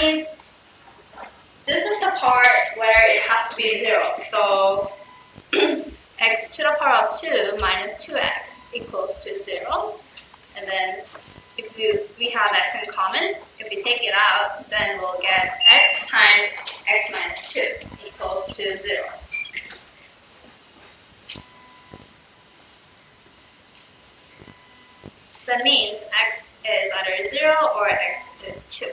means this is the part where it has to be 0. So x to the power of 2 minus 2x equals to 0. And then if we have x in common, if we take it out, then we'll get x times x minus 2 equals to 0. That means x is either 0 or x is 2.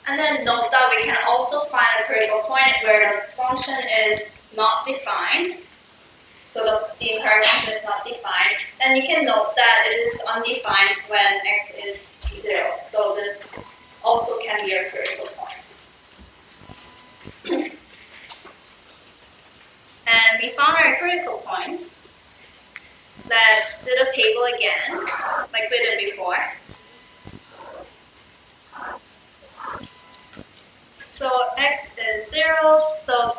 And then note that we can also find a critical point where the function is not defined. So the entire function is not defined. And you can note that it is undefined when x is 0. So this also can be a critical point. And we found our critical points. Let's do the table again, like we did before. So x is 0. So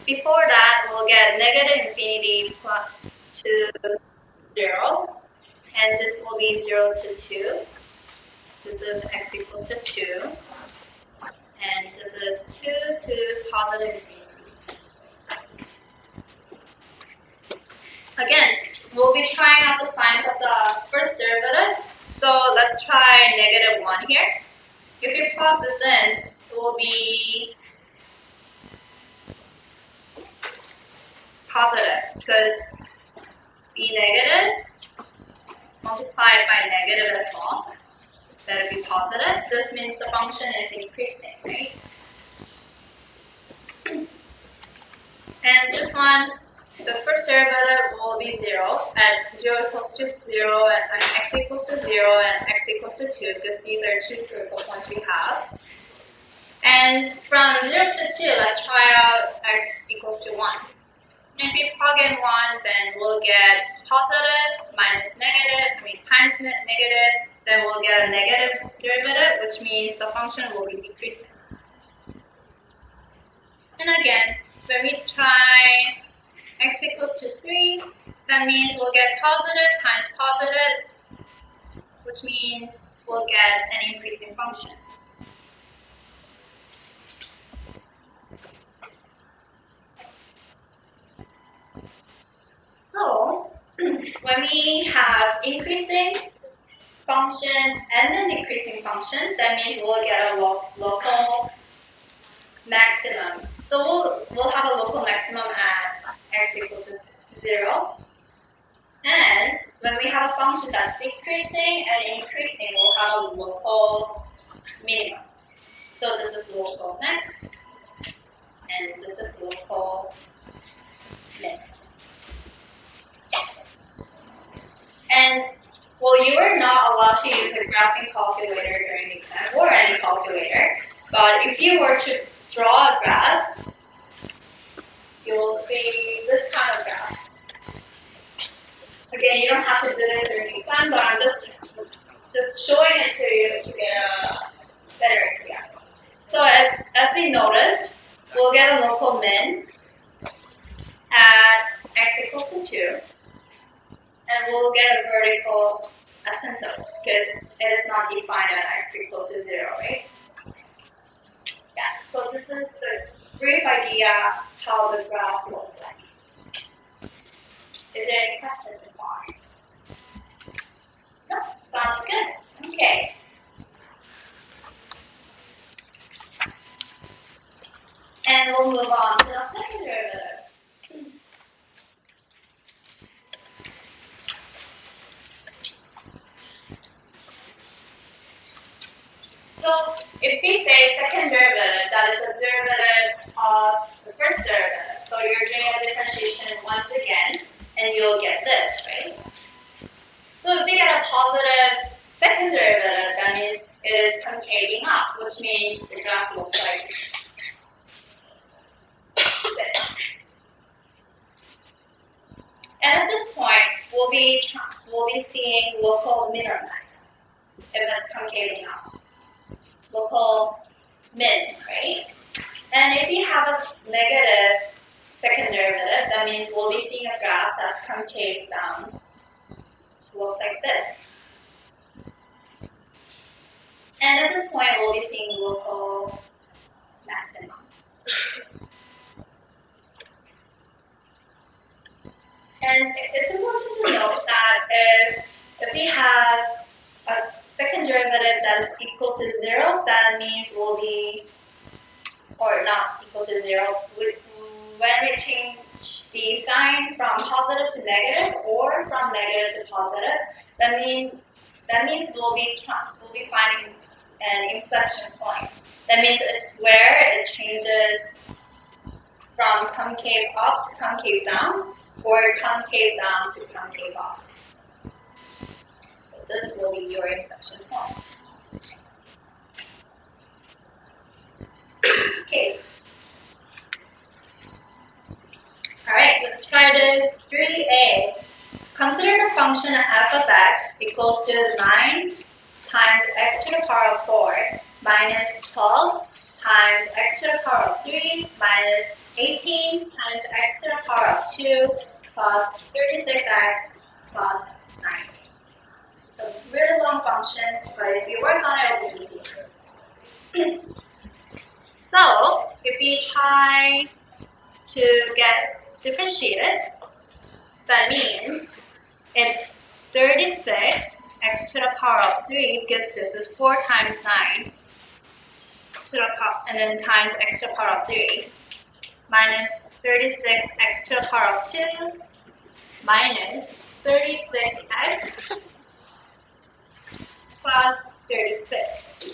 before that, we'll get negative infinity plus 2, 0. And this will be 0 to 2. This is x equals to 2. And this is 2 to positive infinity. Again, we'll be trying out the signs of the first derivative. So let's try negative 1 here. If you plug this in, it will be positive because b negative multiplied by negative as well. That would be positive. This means the function is increasing, right? And this one, the first derivative will be 0 at 0 equals to 0 and x equals to 0 and x equals to 2 because these are two critical points we have. And from 0 to 2, let's try out x equals to 1. If we plug in 1, then we'll get positive minus negative, times negative, then we'll get a negative derivative, which means the function will be decreasing. And again, when we try x equals to 3, that means we'll get positive times positive, which means we'll get an increasing function. So, when we have increasing function and then decreasing function, that means we'll get a local maximum. So we'll have a local maximum at x equal to 0. And when we have a function that's decreasing and increasing, we'll have a local minimum. So this is local max, and this is local min. And well, you are not allowed to use a graphing calculator during the exam or any calculator. But if you were to draw a graph, you'll see this kind of graph. Again, you don't have to do it during the exam, but I'm just showing it to you to get a better idea. So as we noticed, we'll get a local min at x equals to 2. And we'll get a vertical asymptote because it is not defined at x equal to 0, right? Yeah, so this is the brief idea how the graph looks like. Is there any questions so far? No? Sounds good. Okay. And we'll move on to the second derivative. So if we say second derivative, that is a derivative of the first derivative. So you're doing a differentiation once again, and you'll get this, right? So if we get a positive second derivative, that means it is concaving up, which means the graph looks like this. And at this point, we'll be seeing local min or max, if that's concaving up. Local min, right? And if you have a negative second derivative, that means we'll be seeing a graph that's concave down. Looks like this. have a second derivative that is equal to 0, that means will be, or not equal to 0, when we change the sign from positive to negative or from negative to positive, that means we'll be finding an inflection point. That means it's where it changes from concave up to concave down, or concave down to concave up. So this will be your inflection point. Okay. Alright, let's try this 3a. Consider the function f of x equals to 9 times x to the power of 4 minus 12 times x to the power of 3 minus 18 times x to the power of 2 plus 36x plus 9. So it's a really long function, but if you work on it, it'll be easy. So if we try to get differentiated, that means it's 36 x to the power of 3 gives this is 4 times 9 to the power, and then times x to the power of 3 minus 36 x to the power of 2 minus 36x plus 36.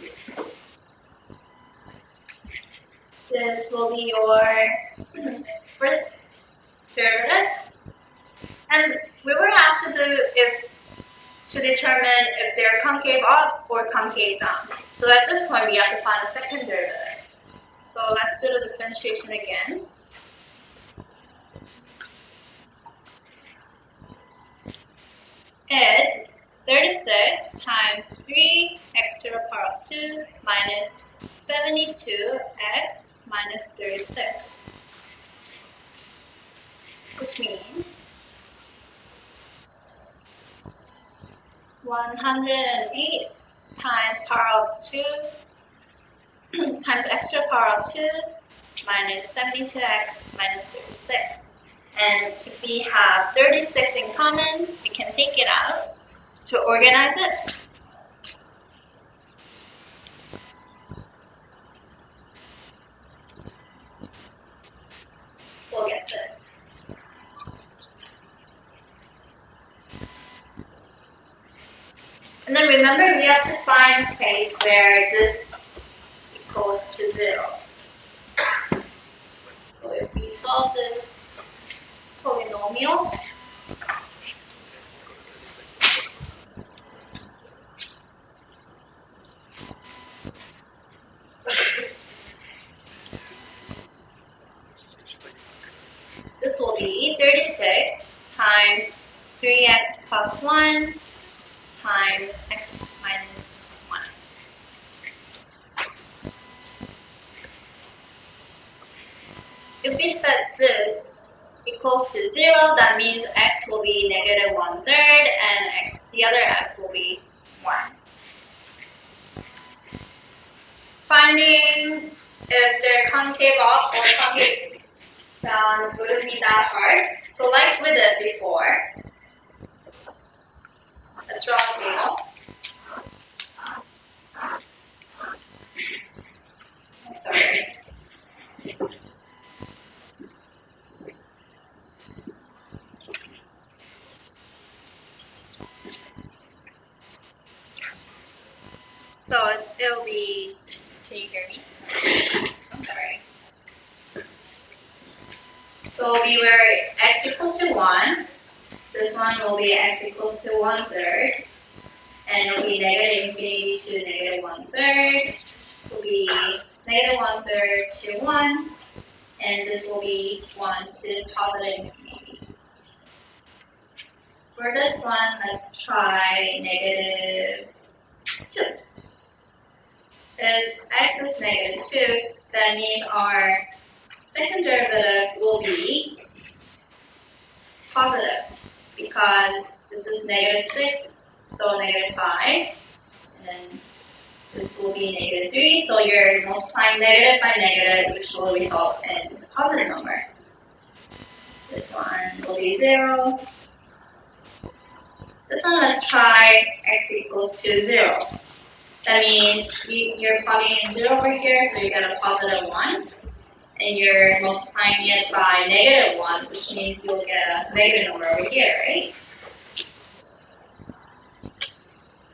This will be your first derivative. And we were asked to determine if they're concave up or concave down. So at this point, we have to find a second derivative. So let's do the differentiation again. It's 36 times 3 x to the power of 2 minus 72 x minus 36, which means 108 times power of 2 times x to the power of 2 minus 72x minus 36. And if we have 36 in common, we can take it out to organize it. We'll get to it. And then remember, we have to find a case where this equals to 0. So if we solve this polynomial, this will be 36 times 3x plus 1 times x minus 1. If we set this equals to 0, that means x will be negative 1/3 and the other x will be 1. Finding if they're concave up or concave down wouldn't be that hard. So like we did before, let's draw a table. Sorry. So it'll be, can you hear me? I'm sorry. So we were x equals to 1. This one will be x equals to 1/3. And it will be negative infinity to negative 1/3. It will be negative 1/3 to 1. And this will be 1 to positive infinity. For this one, let's try negative 2. If x is negative 2, that means our second derivative will be positive because this is negative 6, so negative 5. And then this will be negative 3, so you're multiplying negative by negative, which will result in a positive number. This one will be 0. This one, let's try x equals to 0. That means you're plugging in 0 over here, so you get a positive 1. And you're multiplying it by negative 1, which means you'll get a negative number over here, right?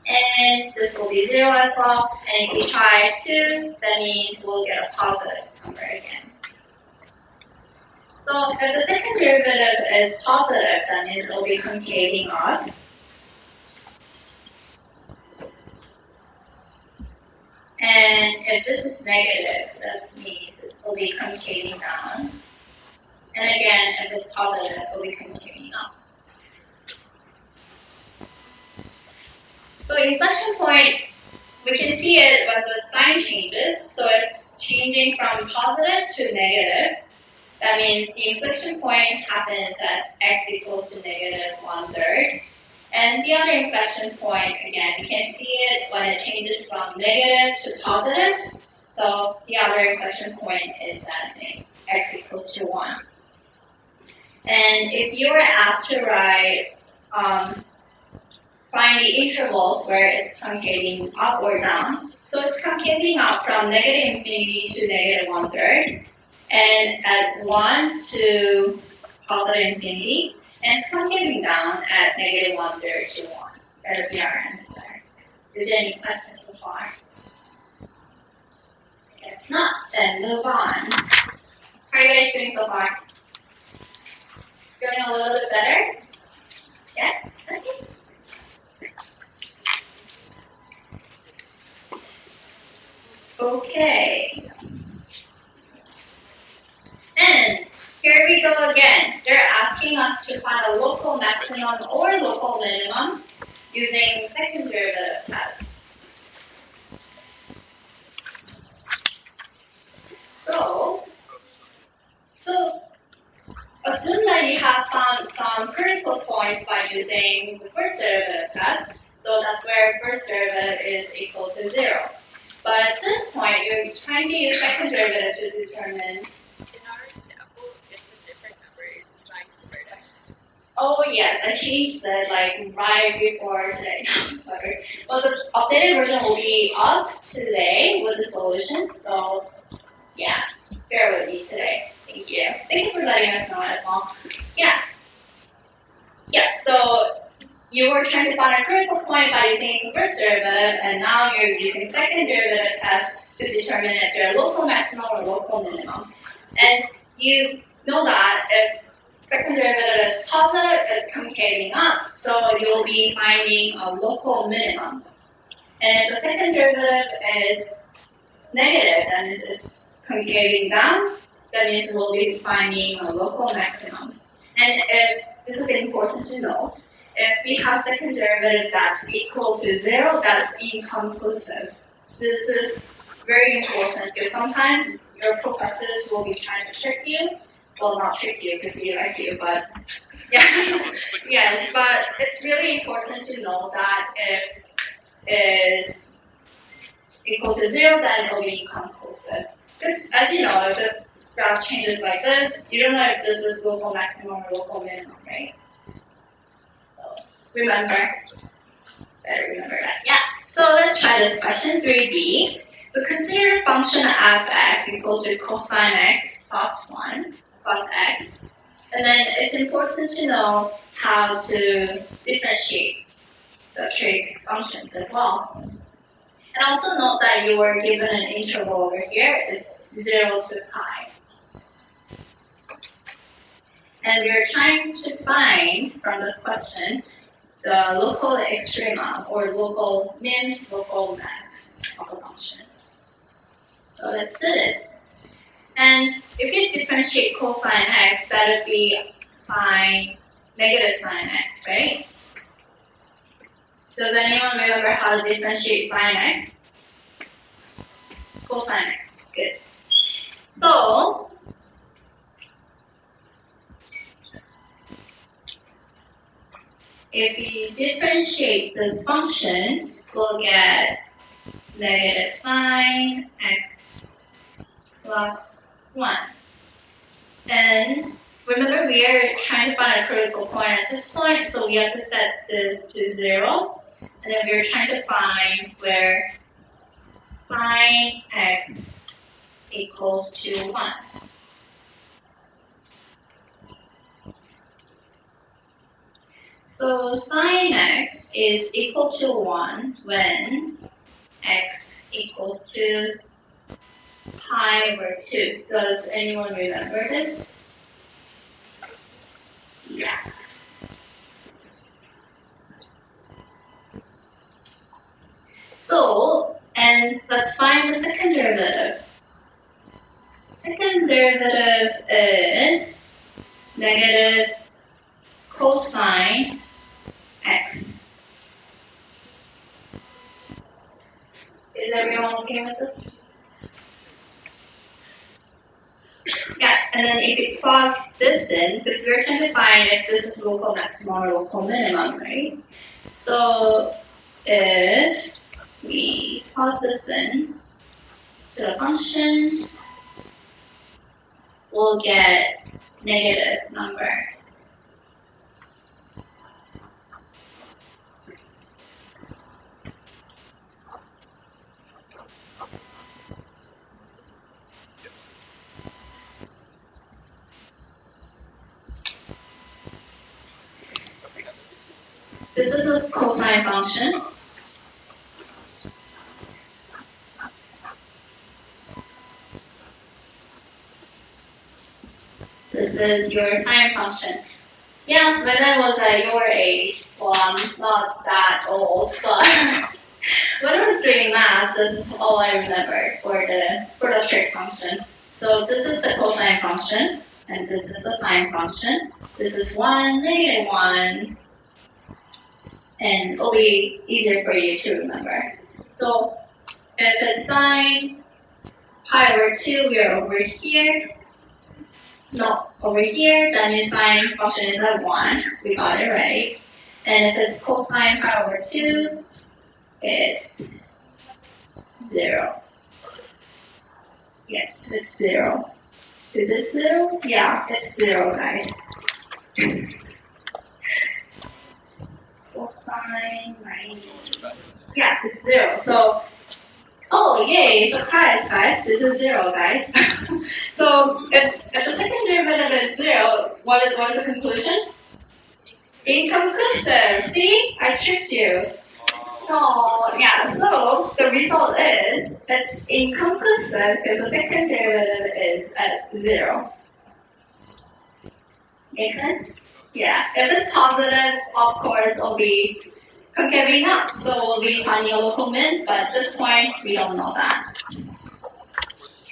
And this will be 0 as well. And if we try 2, that means we'll get a positive number again. So if the second derivative is positive, that means it'll be concatenating up. And if this is negative, that means it will be concatenating down. And again, if it's positive, it will be concatenating up. So inflection point, we can see it when the sign changes. So it's changing from positive to negative. That means the inflection point happens at x equals to negative 1/3. And the other inflection point, again, you can see it when it changes from negative to positive. So the other inflection point is at x equals to 1. And if you were asked to write, find the intervals where it's concatenating up or down. So it's concatenating up from negative infinity to negative 1/3. And at 1 to positive infinity. And it's concatenating down at negative 1/3 to 1. That would be our answer. Is there any questions so far? If not, then move on. How are you guys doing so far? Feeling a little bit better? Yes? Okay. Okay. And here we go again. They're asking us to find a local maximum or local minimum using second derivative test. So assume that you have found some critical points by using the first derivative test. So that's where first derivative is equal to 0. But at this point, you're trying to use second derivative to determine. In our example, it's a different number. It's 9/x. Oh yes, I changed it like right before today. Sorry. Well, the updated version will be up today with the solution. So yeah, bear with me today. Thank you. Thank you for letting us know as well. Yeah. Yeah. So you were trying to find a critical point by using the first derivative, and now you're using second derivative test to determine if they're local maximum or local minimum. And you know that if second derivative is positive, it's concatenating up, so you'll be finding a local minimum. And if the second derivative is negative, then it's concatenating down, that means we'll be finding a local maximum. And if this is important to know, if we have second derivative that's equal to 0, that's inconclusive. This is very important because sometimes your professors will be trying to trick you. Well, not trick you because we like you, but yeah, yes, but it's really important to know that if it's equal to 0, then it will be inconclusive. Because as you know, if the graph changes like this, you don't know if this is local maximum or local minimum, right? Remember, better remember that. Yeah. So let's try this question 3b. We consider function f(x) equal to cosine x plus 1 plus x. And then it's important to know how to differentiate the trig functions as well. And also note that you were given an interval over here, it's 0 to pi. And we're trying to find from the question the local extrema or local min, local max of a function. So let's do it. And if you differentiate cosine x, that would be negative sine x, right? Does anyone remember how to differentiate sine x? Cosine x, good. So, if we differentiate the function, we'll get negative sine x plus 1. And remember we are trying to find a critical point at this point, so we have to set this to 0. And then we're trying to find where sine x equals to 1. So sine x is equal to 1 when x equals to pi over 2. Does anyone remember this? Yeah. So, and let's find the second derivative. Second derivative is negative cosine x. Is everyone okay with this? Yeah, and then if you plug this in, because we're trying to find if this is local maximum or local minimum, right? So if we plug this in to the function, we'll get negative number. This is a cosine function. This is your sine function. Yeah, when I was at your age, well, I'm not that old, but when I was doing math, this is all I remember for the trig function. So this is the cosine function, and this is the sine function. This is 1, negative 1, and it'll be easier for you to remember. So if it's sine pi over 2, we are over here. No, over here, the new sine function is at 1. We got it right. And if it's cosine pi over 2, it's 0. Yes, it's 0. Is it 0? Yeah, it's 0, guys. Cosine minus. Yeah, it's 0. So, oh, yay, surprise, guys. This is 0, guys. So, if the second derivative is 0, what is the conclusion? Inconclusive. See? I tricked you. So, yeah, so the result is it's inconclusive because the second derivative is at 0. Make sense? Yeah. If it's positive, of course, it'll be concatenating up. So we'll be finding a local min, but at this point, we don't know that.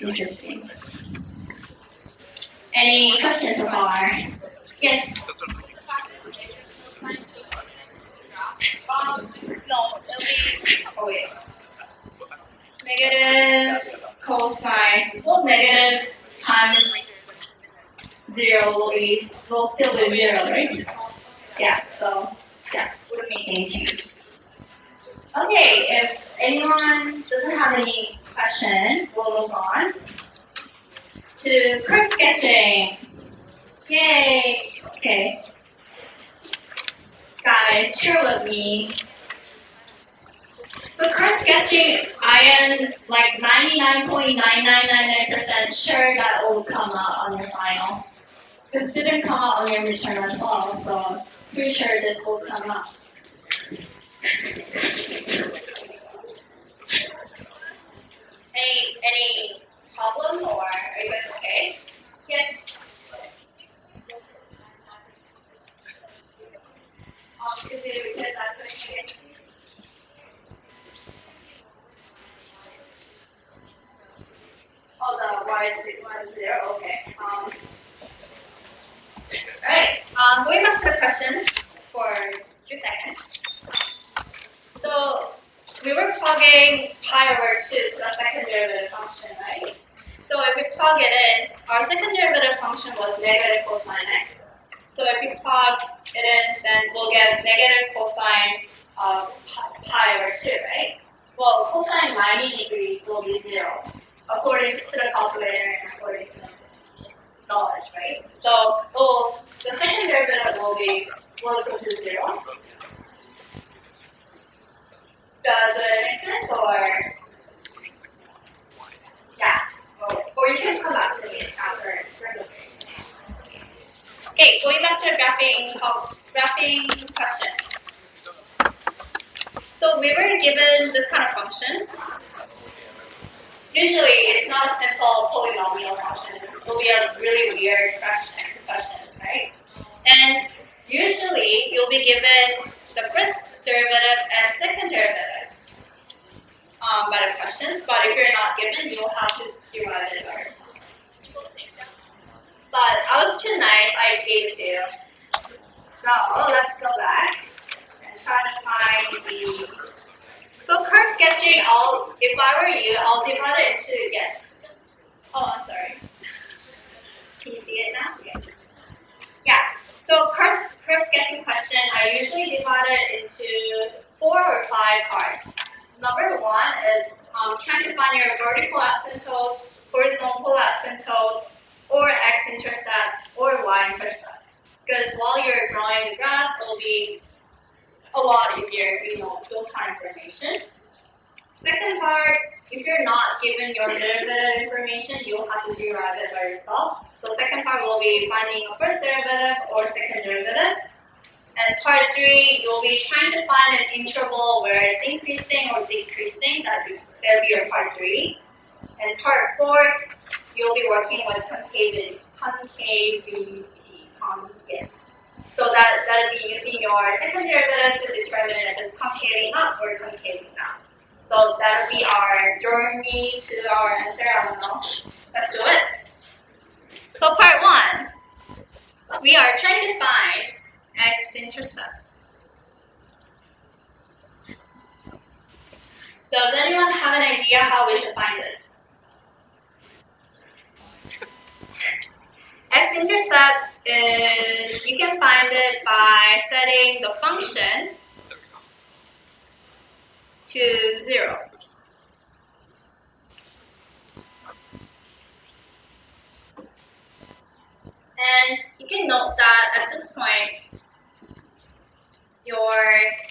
Interesting. Any questions so far? Yes? No, it'll be, oh wait. Negative cosine, well, negative times 0 will still be 0, right? Yeah, so, yeah, wouldn't make any change. Okay, if anyone doesn't have any questions, we'll move on to curve sketching. Yay! Okay. Guys, share with me. For curve sketching, I am like 99.9999% sure that will come out on your final. It didn't come out on your midterm as well, so pretty sure this will come out. Any problem or are you guys okay? Yes. Because we said that's what you get. Oh, the why is there? Okay. Alright. Going back to the question for 2 seconds. So we were plugging pi over 2 to the second derivative function, right? So if we plug it in, our second derivative function was negative cosine x. So if we plug it in, then we'll get negative cosine of pi over 2, right? Well, cosine 90 degrees will be 0, according to the calculator and according to the knowledge, right? So, the second derivative will go to 0. Does it make sense or? Yeah. Or you can come back to me after presentation. Okay, going back to graphing question. So we were given this kind of function. Usually it's not a simple polynomial function. It will be a really weird expression, right? And usually you'll be given the first derivative and second derivative by the questions, but if you're not given, you'll have to derive it yourself. But I was too nice, I gave it to you. Now let's go back and try to find the. So curve sketching, if I were you, I'll divide it into yes. Oh, I'm sorry. Can you see it now? Yeah. So curve sketching question, I usually divide it into 4 or 5 parts. Number 1 is trying to find your vertical asymptotes, horizontal asymptotes, or x-intercepts, or y-intercepts. Because while you're drawing the graph, it'll be a lot easier if you know those kind of information. Second part, if you're not given your derivative information, you'll have to derive it by yourself. So second part will be finding a first derivative or second derivative. And part 3, you'll be trying to find an interval where it's increasing or decreasing. That'll be your part 3. And part 4, you'll be working with concavity. Yes. So that'll be using your second derivative to determine if it's concaving up or concaving down. So that'll be our journey to our answer. I don't know. Let's do it. So part 1, we are trying to find x-intercept. Does anyone have an idea how we should find it? X-intercept is, you can find it by setting the function to 0. And you can note that at this point, your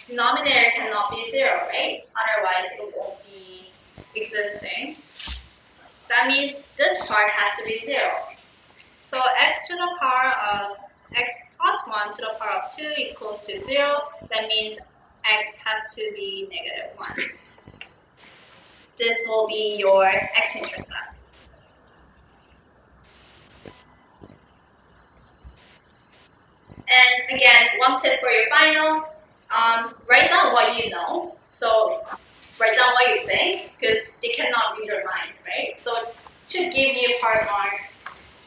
denominator cannot be 0, right? Otherwise, it won't be existing. That means this part has to be 0. So x to the power of x plus 1 to the power of 2 equals to 0. That means x has to be negative 1. This will be your x-intercept. And again, one tip for your final, write down what you know. So write down what you think, because they cannot read your mind, right? So to give you part marks,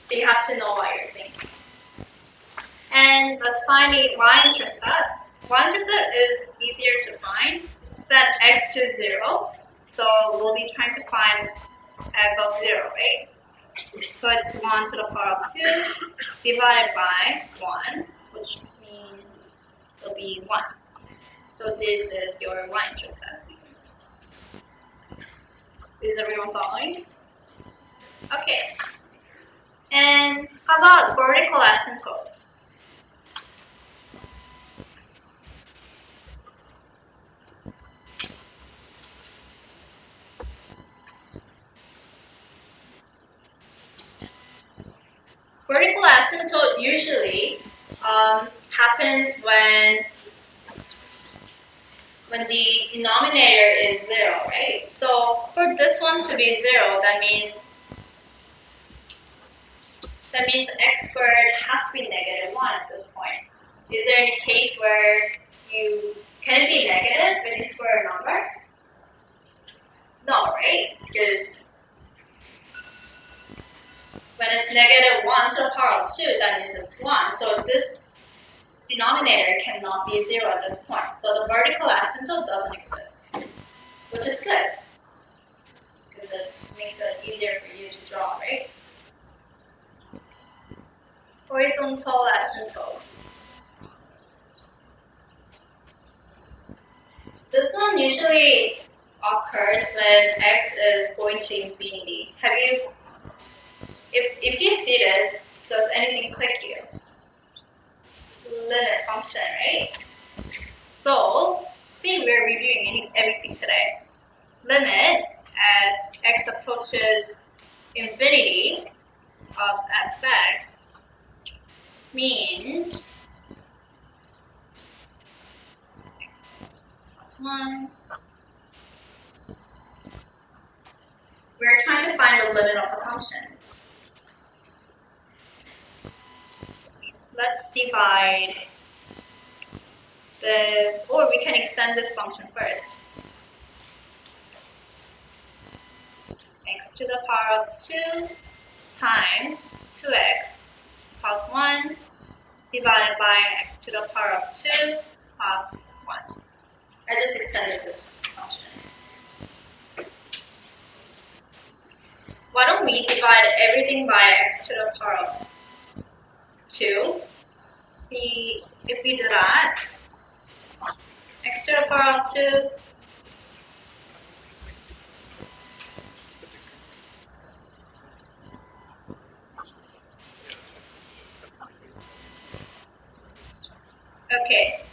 they have to know what you're thinking. And let's find the y-intercept. Y-intercept is easier to find. Set x to 0. So we'll be trying to find f of 0, right? So it's 1 to the power of 2 divided by 1, which means it'll be 1. So this is your y-intercept. Is everyone following? Okay. And how about vertical asymptote? Vertical asymptote usually happens when the denominator is 0, right? So for this one to be 0, that means x squared has to be negative 1 at this point. Is there any case where can it be negative when you square a number? No, right? Because when it's negative 1 to the power of 2, that means it's 1. So this denominator cannot be 0 at this point. So the vertical asymptote doesn't exist, which is good, because it makes it easier for you to draw, right? Horizontal asymptotes. This one usually occurs when x is going to infinity. If you see this, Does anything click you? Limit function, right? So, see, we're reviewing everything today. Limit as x approaches infinity of fx means x plus 1. We're trying to find the limit of the function. Let's divide this, or we can extend this function first. X to the power of 2 times 2x plus 1 divided by x to the power of 2 plus 1. I just extended this function. Why don't we divide everything by x to the power of 2? See if we do that. X to the power of 2. Okay.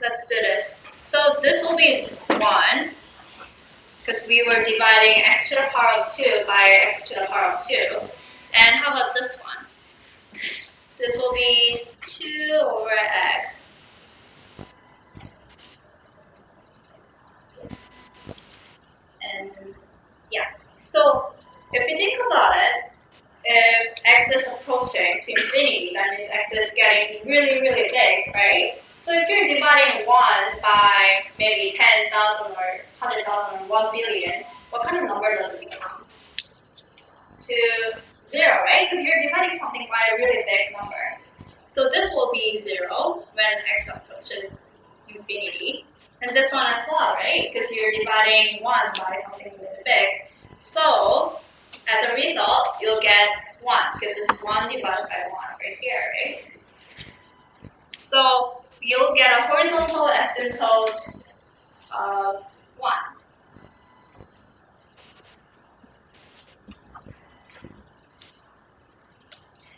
Let's do this. So this will be 1, because we were dividing x to the power of 2 by x to the power of 2. And how about this one? This will be 2 over x. And yeah. So if you think about it, if x is approaching to infinity, that means x is getting really, really big, right? So if you're dividing 1 by maybe 10,000 or 100,000 or 1 billion, what kind of number does it become? To 0, right? Because you're dividing something by a really big number. So this will be 0 when x approaches infinity. And this one as well, right? Because you're dividing 1 by something really big. So as a result, you'll get 1, because it's 1 divided by 1 right here, right? So you'll get a horizontal asymptote of 1.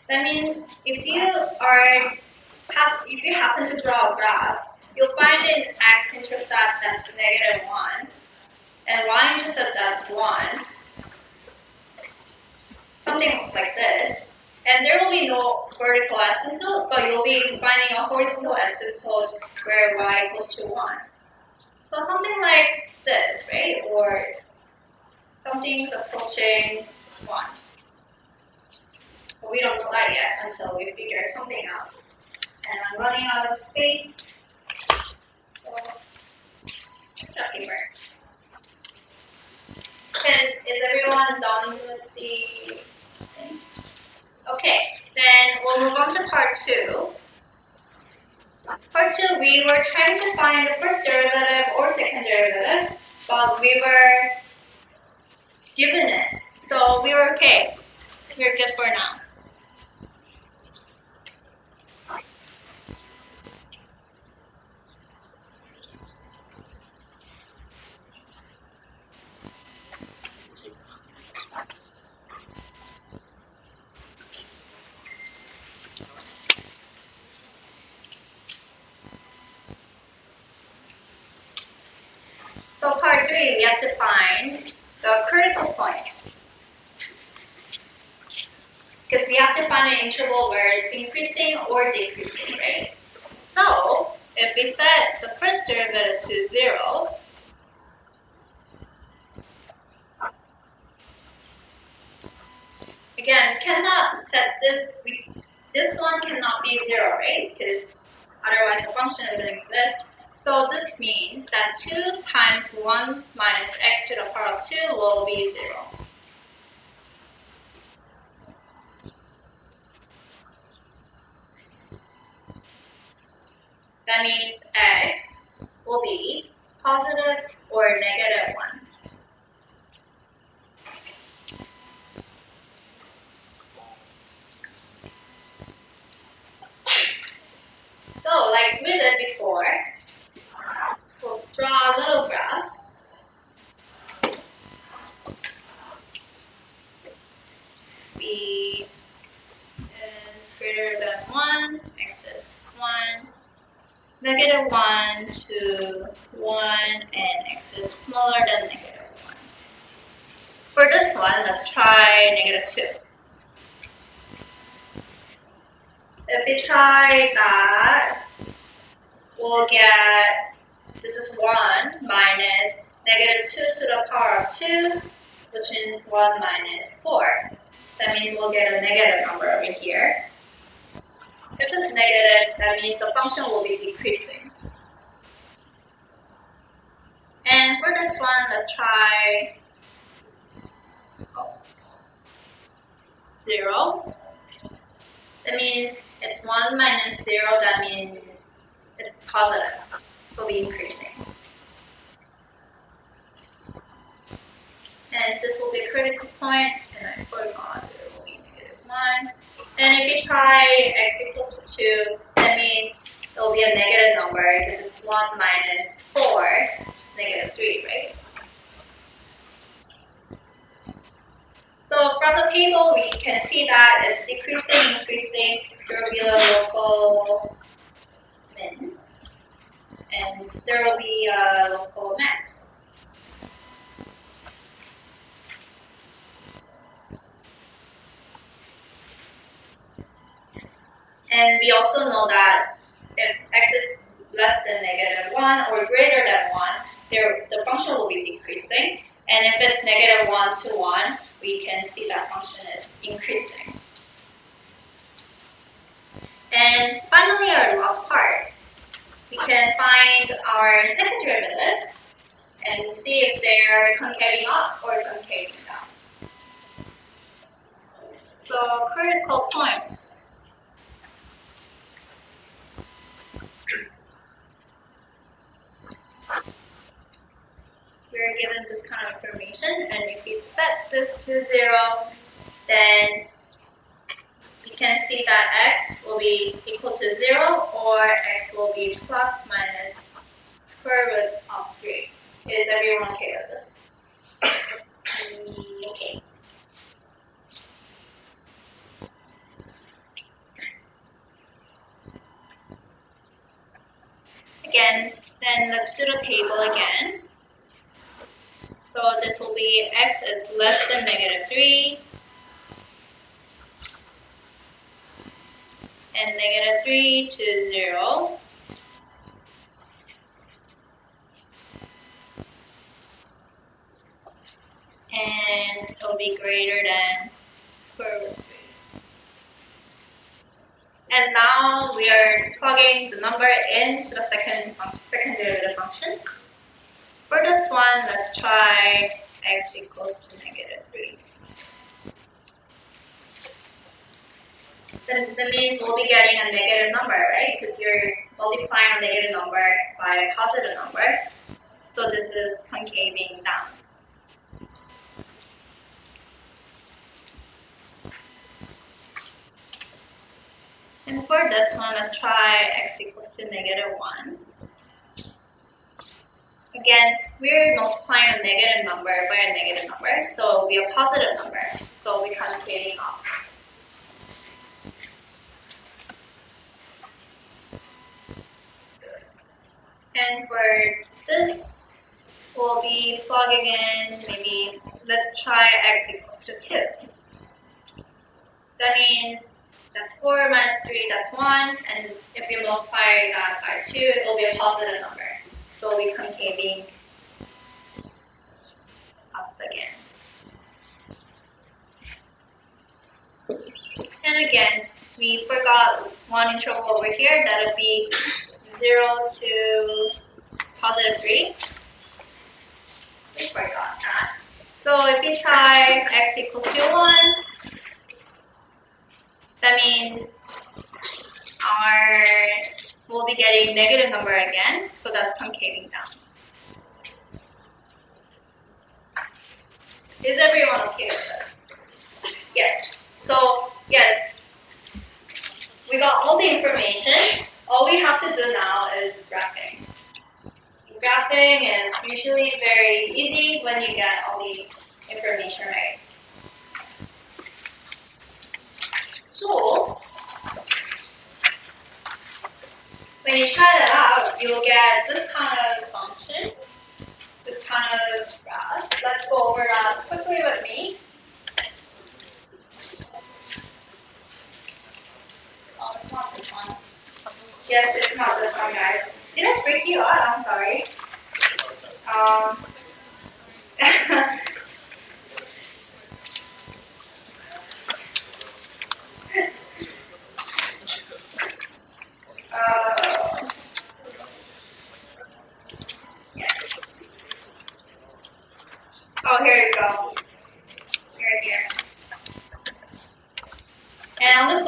That means if you happen to draw a graph, you'll find an x-intercept that's -1 and y-intercept that's 1, something like this. And there will be no vertical asymptote, but you'll be finding a horizontal asymptote where y equals to 1. So something like this, right? Or something's approaching 1. But we don't know that yet until we figure something out. And I'm running out of space. So, paper. Is everyone done with the thing? Okay, then we'll move on to part 2. Part 2, we were trying to find the first derivative or second derivative, but we were given it. So we were okay. We're good for now. So part 3, we have to find the critical points. Because we have to find an interval where it's increasing or decreasing, right? So if we set the first derivative to 0, again, cannot set this one cannot be 0, right? Because otherwise the function doesn't exist. So this means that 2 times 1 minus x to the power of 2 will be 0. That means x will be positive or negative 1. So, like we did before, we'll draw a little graph. We 1, -1 to 1, and x is smaller than -1. For this one, let's try -2. If we try that, we'll get, this is 1 minus -2 to the power of 2, which is 1 minus 4. That means we'll get a negative number over here. If it's negative, that means the function will be decreasing. And for this one, let's try 0. That means it's 1 minus 0, that means it's positive. It will be increasing. And this will be a critical point, and I forgot there will be -1. And if you try x equals to 2, that means it will be a negative number because it's 1 minus 4, which is -3, right? So from the table, we can see that it's decreasing, increasing. There will be a local min, and there will be a local max. And we also know that if x is less than -1 or greater than 1, the function will be decreasing. And if it's -1 to 1, we can see that function is increasing. And finally, our last part. We can find our second derivative and see if they're concaving up or concaving down. So critical points. We're given this kind of information, and if we set this to 0, then we can see that x will be equal to 0, or x will be plus minus square root of 3. Is everyone okay with this? Okay. Again, then let's do the table again. So this will be x is less than -3, and -3 to 0. And it will be greater than square root 3. And now we are plugging the number into the second derivative function. For this one, let's try x equals to -3. Then that means we'll be getting a negative number, right? Because you're multiplying a negative number by a positive number. So this is concaving down. And for this one, let's try x equals to -1. Again, we're multiplying a negative number by a negative number, so it will be a positive number. So we'll be concaving up. And for this, we'll be plugging in, maybe, let's try x equals to 2. That means that's 4 minus 3, that's 1, and if we multiply that by 2, it will be a positive number. So we'll be concaving up again. And again, we forgot one integral over here, that would be 0 to +3. We forgot that. So if we try x equals to 1, that means we'll be getting negative number again, so that's concaving down. Is everyone okay with this? Yes. So, yes, we got all the information. All we have to do now is graphing. Graphing is usually very easy when you get all the information right. So, when you try that out, you'll get this kind of function, this kind of graph. Let's go over that quickly with me. Oh, it's not this one. Yes, it's not this one, guys. Did I freak you out? I'm sorry. uh, yeah. Oh, here you go. Here. And on the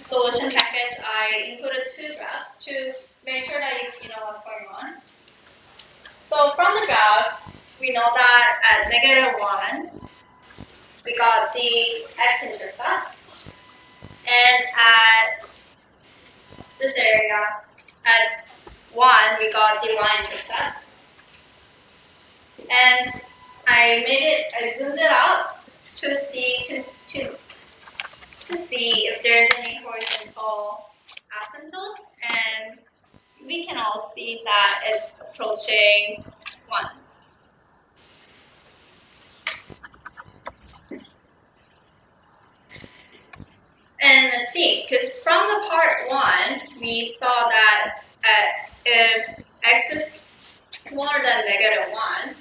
solution package, I included two graphs to make sure that you know what's going on. So from the graph, we know that at -1, we got the x-intercept, and at this area, at 1, we got the y-intercept. And I zoomed it out to see if there's any horizontal asymptote, and we can all see that it's approaching 1. And let's see, because from the part 1, we saw that if x is smaller than -1,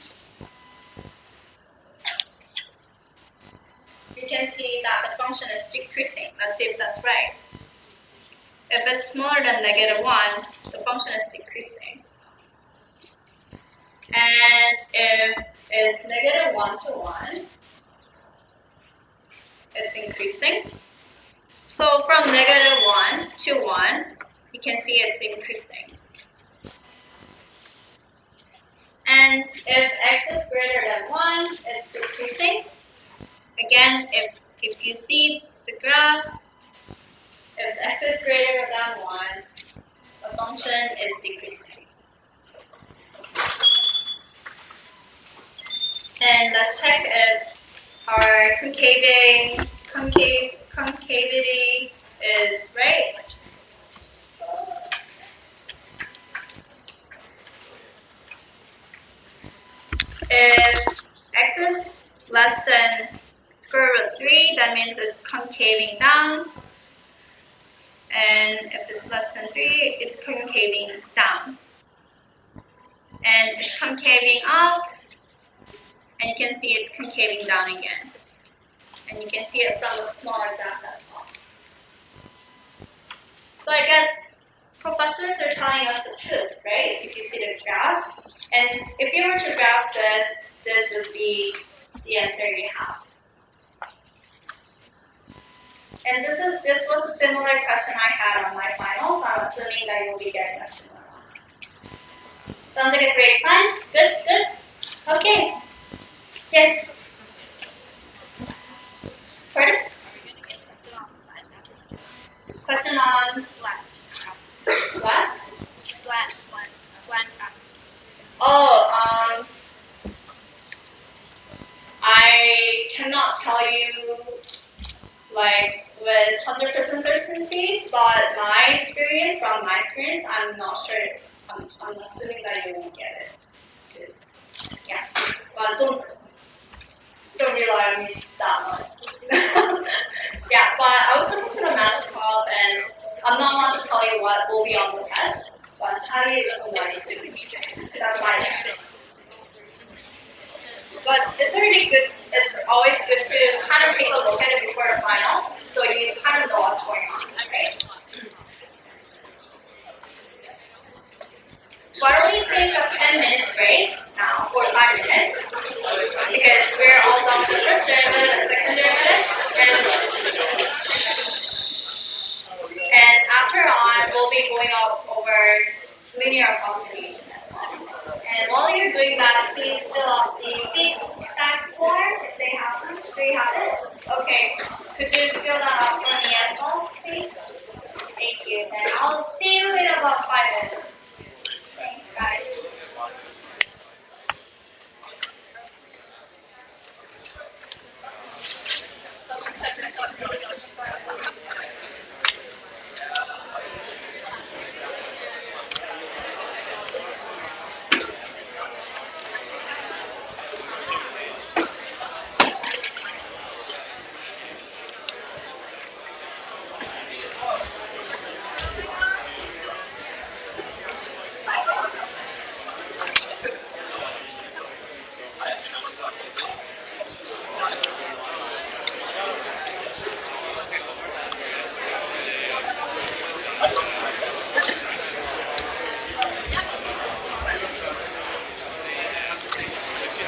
we can see that the function is decreasing. Let's see if that's right. If it's smaller than -1, the function is decreasing. And if it's -1 to 1, it's increasing. So from -1 to 1, you can see it's increasing. And if x is greater than 1, it's decreasing. Again, if you see the graph, if x is greater than 1, the function is decreasing. And let's check if our concavity is right. If x is less than square root 3, that means it's concaving down. And if it's less than 3, it's concaving down. And it's concaving up, and you can see it's concaving down again. And you can see it from the smaller graph as well. So I guess professors are telling us the truth, right? If you see the graph. And if you were to graph this would be the answer you have. And this was a similar question I had on my final, so I'm assuming that you'll be getting a similar one. Sounds like a great plan. Good. Okay. Yes. Pardon? Question on what? Oh, I cannot tell you like with 100% certainty, but from my experience, I'm not sure. I'm assuming that you won't get it. Yeah, but don't rely on me that much. Yeah, but I was looking to the math club, and I'm not allowed to tell you what will be on the test, but how do you that's my guess. But it's really good. It's always good to kind of take a look at it before the final, so you kind of know what's going on, right? Why don't we take a 10-minute break now, or 5 minutes, because we're all done with the first derivative and second derivative, and after on, we'll be going over linear approximation as well. And while you're doing that, please fill out the feedback form if they have them. Do you have it? Okay. Could you fill that out for me as well, please? Thank you. And I'll see you in about 5 minutes. Thanks, guys. So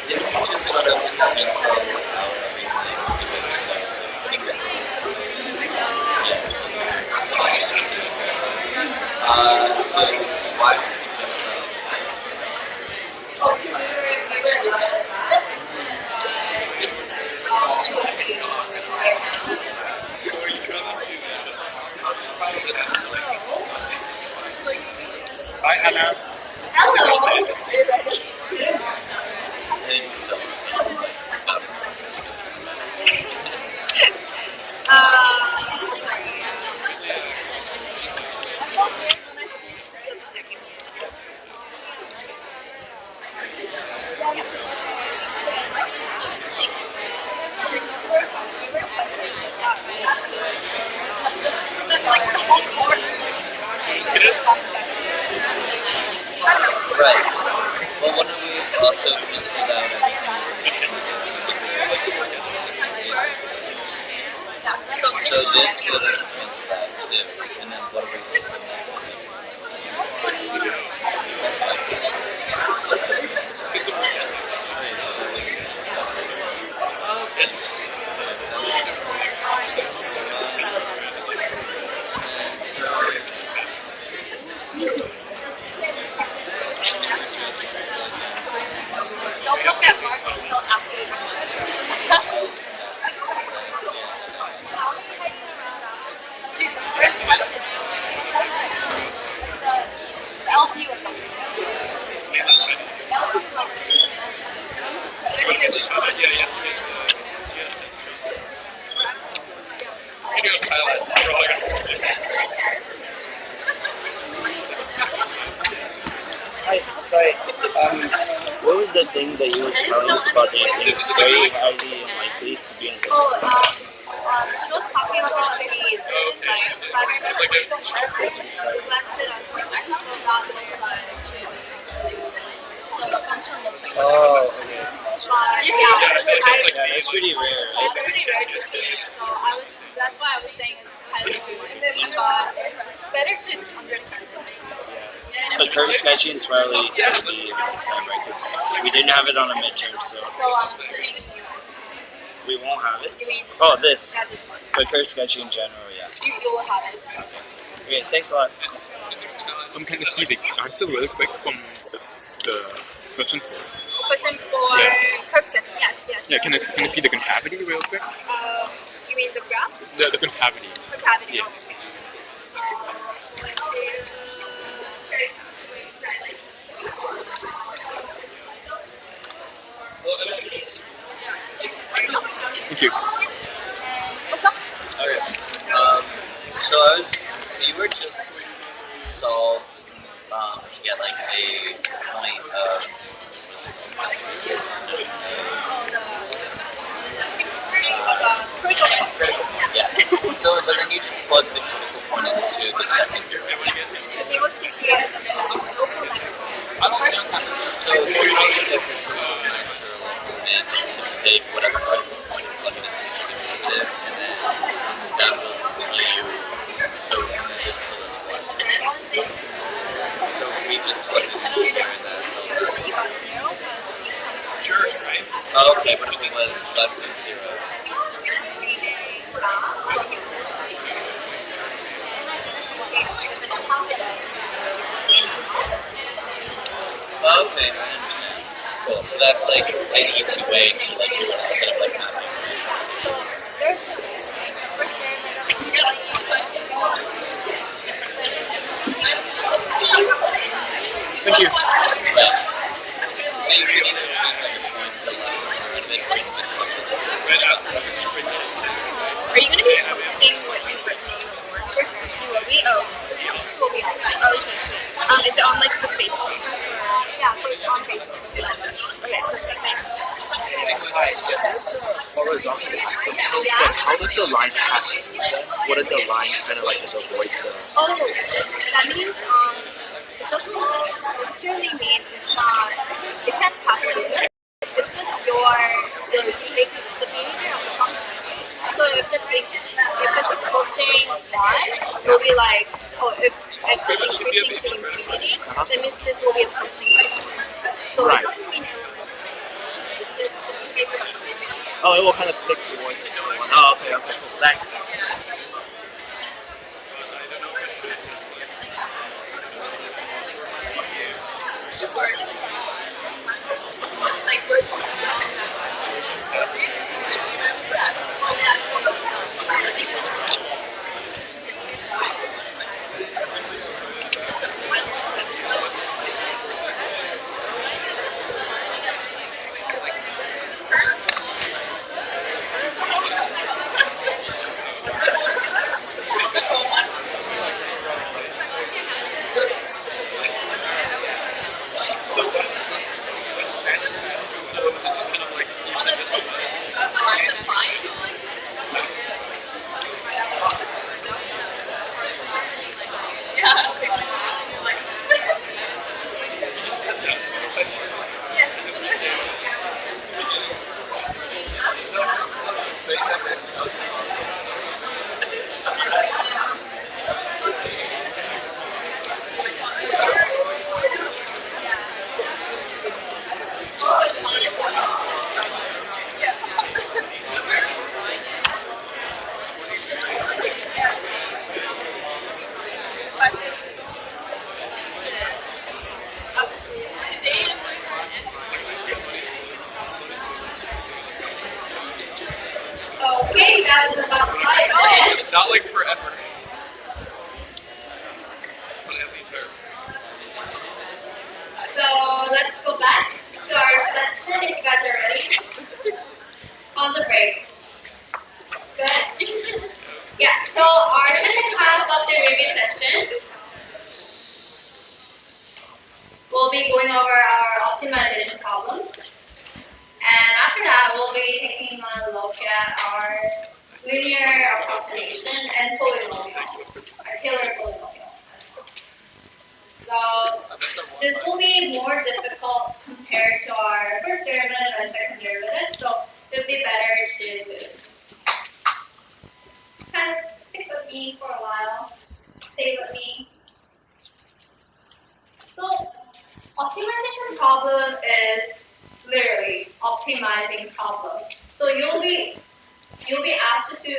did we just sort of cancel out everything because yeah. So why don't we just Hi, Hannah. Hello. and so right. Well, why don't we also cancel out everything? So this will cancel out too, and then what are we missing? Don't look at Mark until after. The LCU Hi, sorry. What was the thing that you were telling us about the thing? It's very highly unlikely to be in Oh, Thursday. she was talking about the like slanted on vertex, so that looks like so the function looks like Oh, okay. but yeah, Yeah, that's pretty rare, right? so I was that's why I was saying it's highly unlikely, but it's better to understand it. So curve sketching is probably going to be an exam, right? Because we didn't have it on the midterm, so So I'm assuming we won't have it. you mean Oh, this. yeah, this one. But curve sketching in general, yeah. You will have it. Okay, thanks a lot. Can I see the answer real quick from the question for? Question for Yeah. purpose, yes. Yeah, can I see the concavity real quick? You mean the graph? The concavity. For cavity? Yeah. Thank you. What's up? Okay. So I was. So you were just solved to get like a point of. Critical point. Critical point. Yeah. So, but then you just plug the critical point into the second. So if it's a local max or a local min, you take whatever critical point and plug it into the second derivative, and then that will give you. So this will us what? So we just plug it into there, and that tells us. Sure, right? Oh, okay, but if we left it zero. Oh, okay, I understand. Cool. So that's like an easy way to like do it instead of like Thank you. right. So you can either choose like a point to the left or right of it, or you can Are you going to be posting what you've written before? You will be? Oh. this will be on. Oh, okay. Is it on like the Facebook? Yeah, so it's on Facebook. Okay, perfect. Hi, horizontal asymptote, but how does the line pass through them? What does the line kind of like just avoid the... Oh, that means it doesn't necessarily mean it can't pass through it. It's just the behavior of the function. So if it's approaching one, it will be like, oh, if x is increasing to infinity, that means this will be approaching zero. So Right. it doesn't mean it will restrict. It's just the behavior of the function. Oh, it will kind of stick towards the one. Oh, okay, okay, cool. Thanks. So just kind of like you said yourself. Okay, that was about 5 minutes. Not like forever. But at least So let's go back to our session if you guys are ready. How's the break? Good? Yeah, so our second half of the review session, we'll be going over our optimization problems. And after that, we'll be taking a look at our linear approximation and polynomial, our Taylor polynomial. So this will be more difficult compared to our first derivative and second derivative, so it would be better to kind of stick with me for a while, stay with me. So optimization problem is literally optimizing problem. So you'll be asked to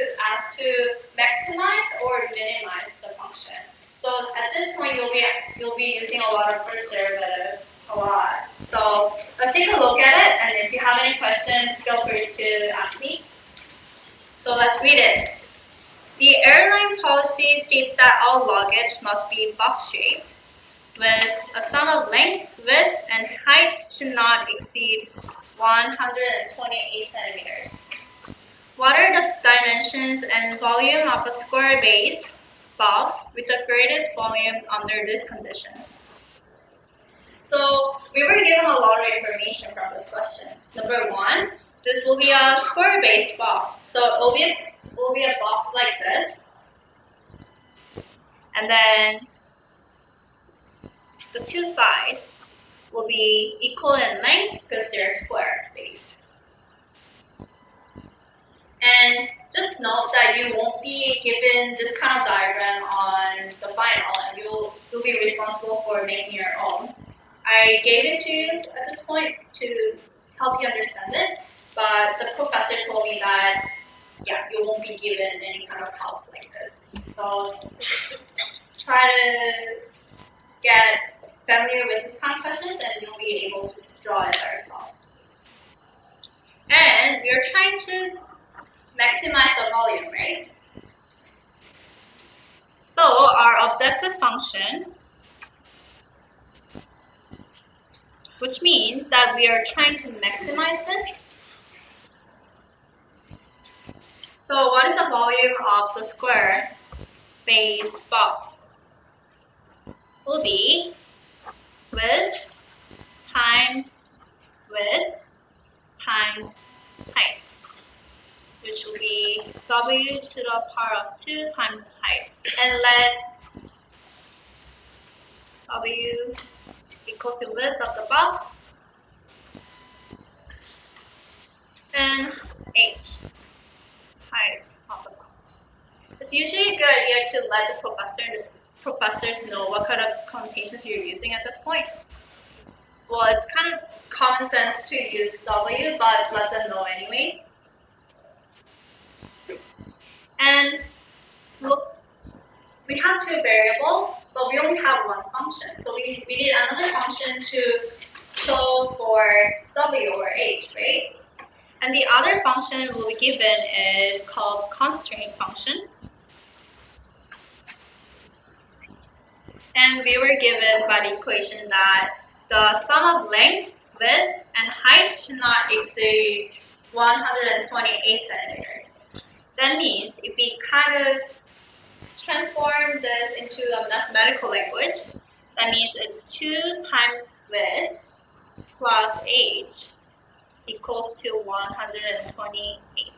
maximize or minimize the function. So at this point you'll be using a lot of first derivative a lot. So let's take a look at it, and if you have any questions, feel free to ask me. So let's read it. The airline policy states that all luggage must be box-shaped, with a sum of length, width, and height should not exceed 128 centimeters. What are the dimensions and volume of a square-based box with the greatest volume under these conditions? So we were given a lot of information from this question. Number one, this will be a square-based box. So it will be a box like this. And then the two sides will be equal in length because they're square-based. And just note that you won't be given this kind of diagram on the final, and you'll be responsible for making your own. I gave it to you at this point to help you understand it, but the professor told me that, yeah, you won't be given any kind of help like this. So try to get familiar with these kind of questions, and you'll be able to draw it by yourself. And we're trying to maximize the volume, right? So our objective function, which means that we are trying to maximize this. So what is the volume of the square-based box? will be width times width times height, which will be w to the power of 2 times height. And let w equal to width of the box and h, height of the box. It's usually a good idea to let the professors know what kind of connotations you're using at this point. Well, it's kind of common sense to use W, but let them know anyway. And look, we have two variables, but we only have one function. So we need another function to solve for W or H, right? And the other function we'll be given is called constraint function. And we were given by the equation that the sum of length, width, and height should not exceed 128 centimeters. That means if we kind of transform this into a mathematical language, that means it's 2 times width plus h equals to 128.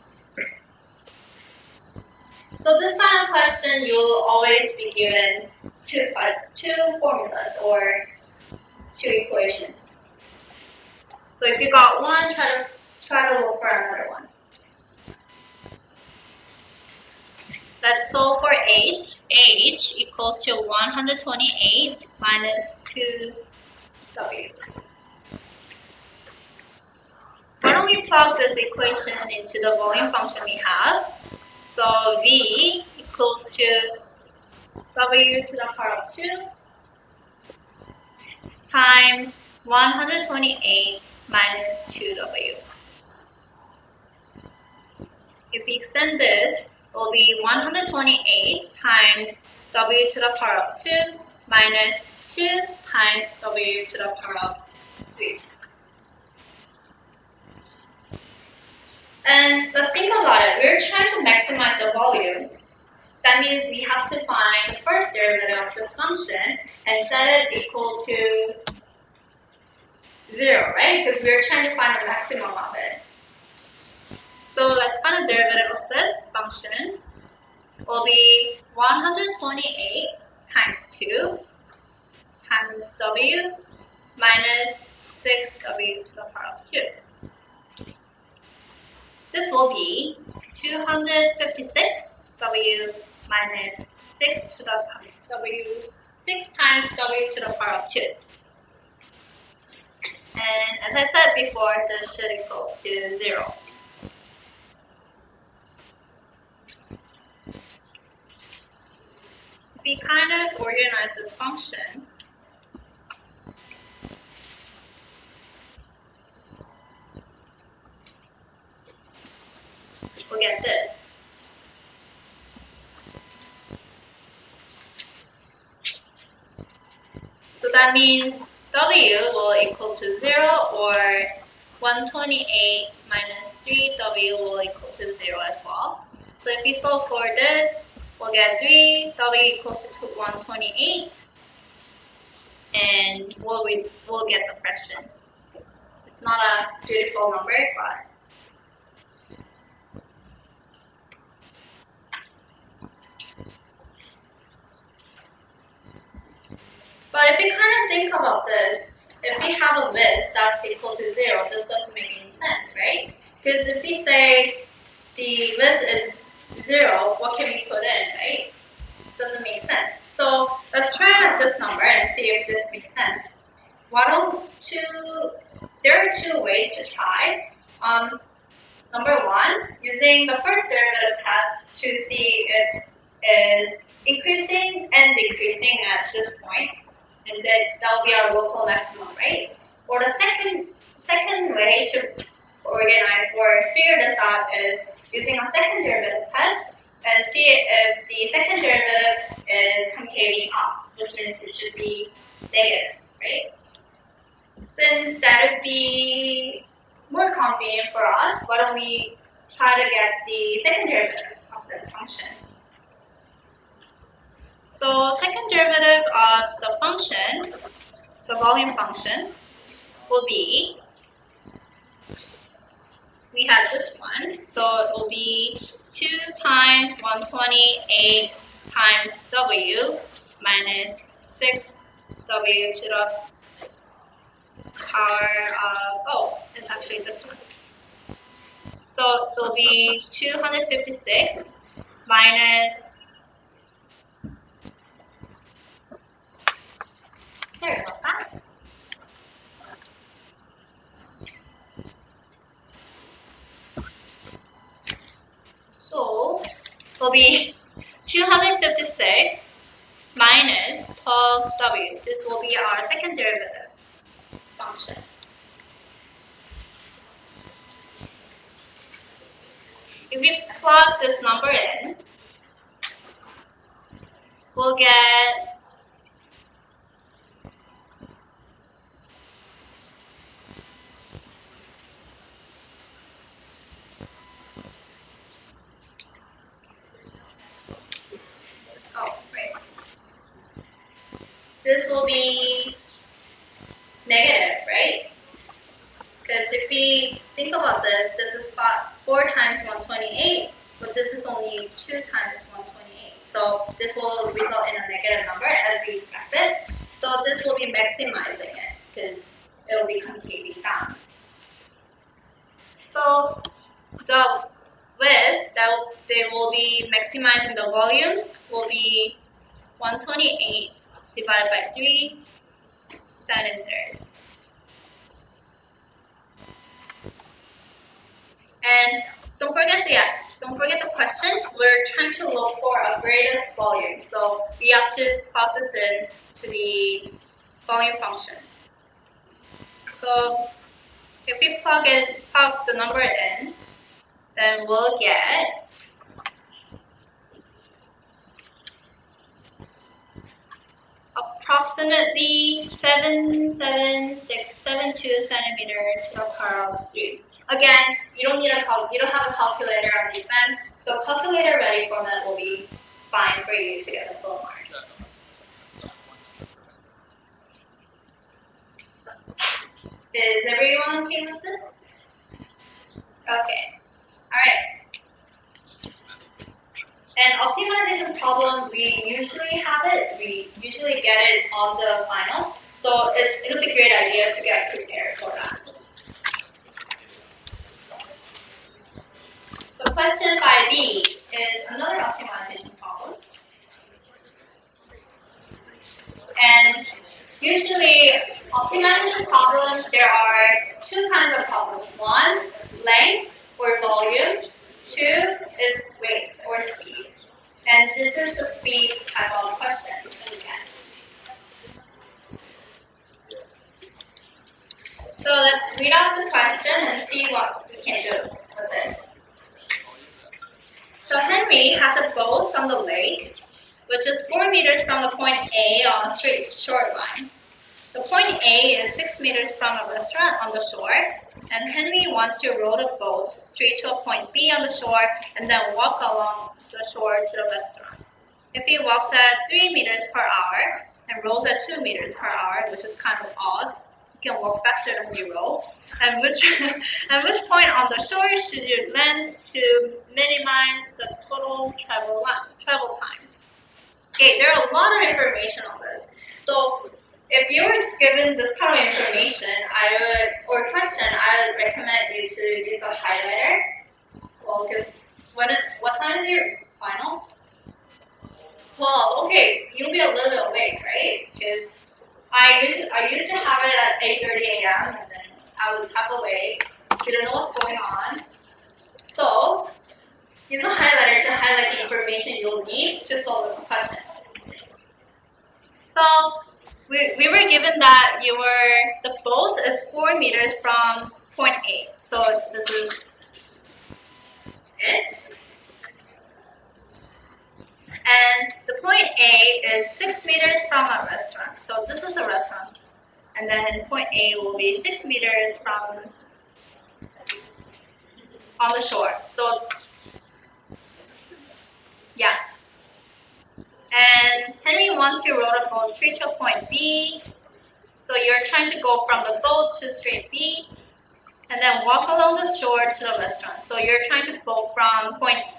So this kind of question, you'll always be given two formulas or two equations. So if you got one, try to look for another one. Let's solve for h. H equals to 128 minus 2w. Why don't we plug this equation into the volume function we have? So v equals to w to the power of 2 times 128 minus 2w. If we extend this, it will be 128 times w to the power of 2 minus 2 times w to the power of 3. And let's think about it. We're trying to maximize the volume. That means we have to find the first derivative of the function and set it equal to 0, right? Because we're trying to find the maximum of it. So let's find the derivative of this function. Will be 128 times 2 times w minus 6w to the power of 2. This will be 256 w minus 6 to the w 6 times w to the power of 2. And as I said before, this should equal to 0. If we kind of organize this function, we'll get this. So that means w will equal to 0, or 128 minus 3w will equal to 0 as well. So if we solve for this, we'll get 3, w equals to 128, and we'll get the fraction. It's not a beautiful number, but if we kind of think about this, if we have a width that's equal to 0, this doesn't make any sense, right? Because if we say the width is 0, what can we put in, right? Doesn't make sense. So let's try out this number and see if this makes sense. There are two ways to try. Number one, using the first derivative test to see if it is increasing and decreasing at this point, and that will be our local maximum, right? Or the second way to organize or figure this out is using a second derivative test and see if the second derivative is concatenating up, which means it should be negative, right? Since that would be more convenient for us, why don't we try to get the second derivative of this function? So So second derivative of the function, the volume function, will be, we have this one, so it will be 2 times 128 times w minus 6w to the power of, oh, it's actually this one. So it will be 256 minus, sorry about that. So it will be 256 minus 12w. This will be our second derivative function. If we plug this number in, we'll get this will be negative, right? Because if we think about this, this is 4 times 128, but this is only 2 times 128. So this will result in a negative number as we expected. So this will be maximizing it because it will be completely down. So the width that they will be maximizing the volume will be 128 divided by 3 centimeters. And don't forget the question. We're trying to look for a greatest volume. So we have to plug this in to the volume function. So if we plug the number in, then we'll get approximately 77672 centimeters to the power of 3. Again, you don't have a calculator on this end, so calculator ready format will be fine for you to get the full mark. Is everyone okay with this? Okay. Alright. And optimization problem, we usually have it. We usually get it on the final. So it'll be a great idea to get prepared for that. So question 5B is another optimization problem. And usually optimization problems, there are 2 kinds of problems. 1, length or volume. 2 is weight or speed. And this is a speed type of question again. So let's read out the question and see what we can do with this. So Henry has a boat on the lake, which is 4 meters from the point A on a straight shoreline. The point A is 6 meters from a restaurant on the shore, and Henry wants to row the boat straight to a point B on the shore and then walk along the shore to the restaurant. If he walks at 3 meters per hour and rows at 2 meters per hour, which is kind of odd, he can walk faster than you row. And which point on the shore should you land to minimize the total travel time? Okay, there are a lot of information on this. So if you were given this kind of information, I would recommend you to use a highlighter. Well, because what time is your final? 12. Okay, you'll be a little bit awake, right? Because I used to have it at 8:30 a.m. and then I was half awake, didn't know what's going on. So use a highlighter to highlight the information you'll need to solve the questions. So we were given that the boat is 4 meters from point A. So this is it. And the point A is 6 meters from a restaurant. So this is a restaurant. And then point A will be 6 meters from on the shore. So yeah. And Henry wants to row the boat straight to point B. So you're trying to go from the boat to straight B, and then walk along the shore to the restaurant. So you're trying to go from point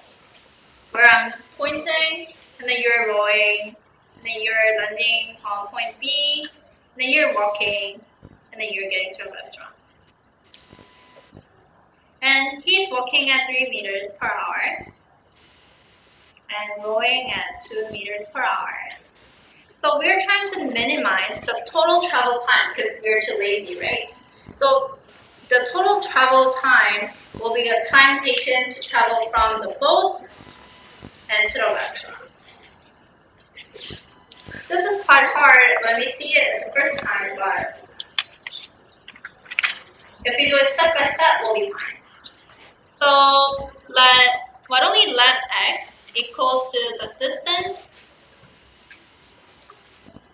where I'm pointing, and then you're rowing, and then you're landing on point B, and then you're walking, and then you're getting to a restaurant. And he's walking at 3 meters per hour, and rowing at 2 meters per hour. So we're trying to minimize the total travel time because we're too lazy, right? So the total travel time will be the time taken to travel from the boat and to the restaurant. This is quite hard when we see it the first time, but if we do it step by step, we'll be fine. So why don't we let x equal to the distance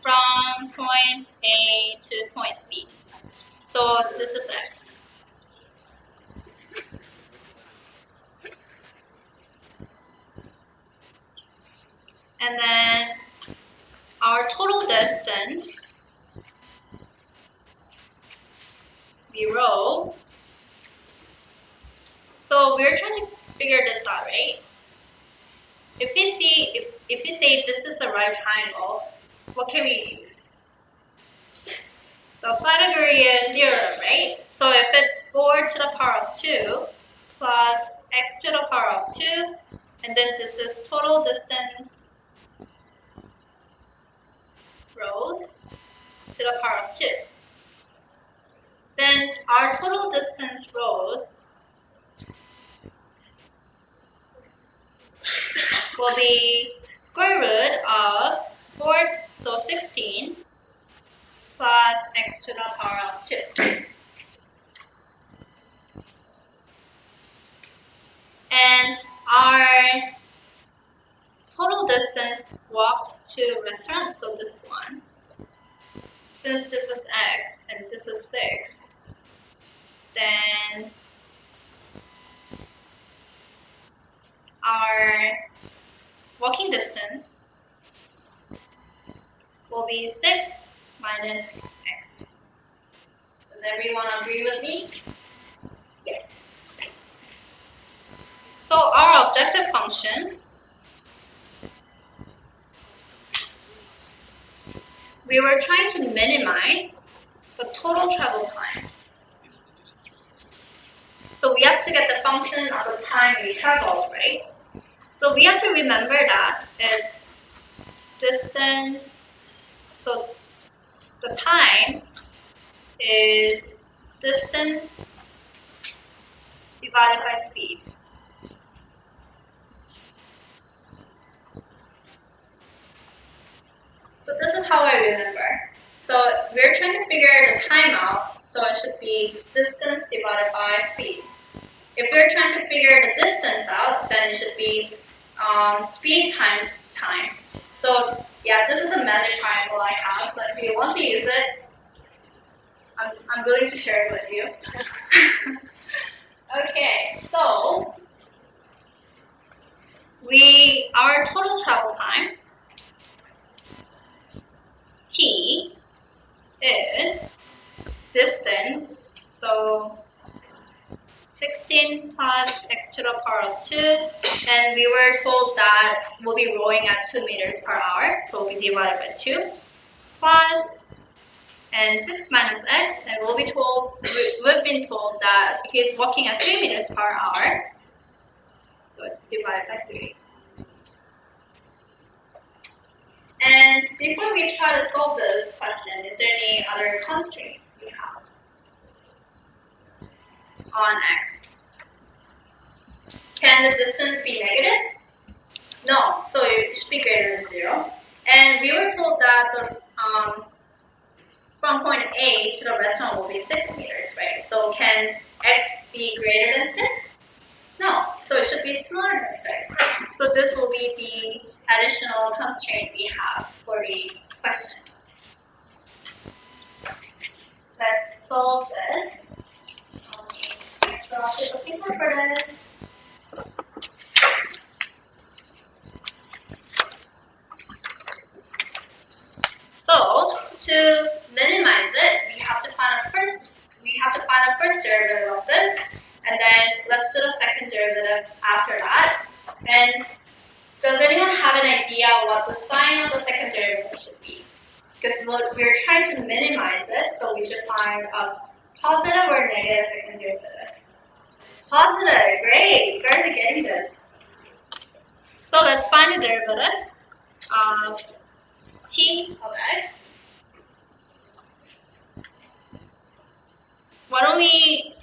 from point A to point B. So this is x. And then our total distance, we row. So we're trying to figure this out, right? If we say this is the right triangle, what can we use? So Pythagorean theorem, right? So if it's 4 to the power of 2 plus x to the power of 2, and then this is total distance rows to the power of 2. Then our total distance rows will be square root of 4, so 16, plus x to the power of 2. And our total distance walked to restaurant, so this one. Since this is x and this is 6, then our walking distance will be 6 minus x. Does everyone agree with me? Yes. So our objective function, we were trying to minimize the total travel time. So we have to get the function of the time we traveled, right? So we have to remember that it's distance, so the time is distance divided by speed. So this is how I remember. So we're trying to figure the time out, so it should be distance divided by speed. If we're trying to figure the distance out, then it should be speed times time. So yeah, this is a magic triangle I have, but if you want to use it, I'm willing to share it with you. Okay, so our total travel time, t, is distance, so 16 plus x to the power of 2, and we were told that we'll be rowing at 2 meters per hour, so we divide by 2, plus, and 6 minus x, and we've been told that he's walking at 3 meters per hour, so it's divided by 3. And before we try to solve this question, is there any other constraint we have on x? Can the distance be negative? No, so it should be greater than 0. And we were told that from point A to the restaurant will be 6 meters, right? So can x be greater than 6? No, so it should be smaller than 6. So this will be the additional constraint we have for the question. Let's solve this. Extra sheet of paper for this. to minimize it, we have to find a first derivative of this, and then let's do the second derivative after that. And does anyone have an idea what the sign of the second derivative should be? Because we're trying to minimize it, so we should find a positive or negative second derivative. Positive, great, you guys are getting this. So let's find the derivative of t of x. Why don't we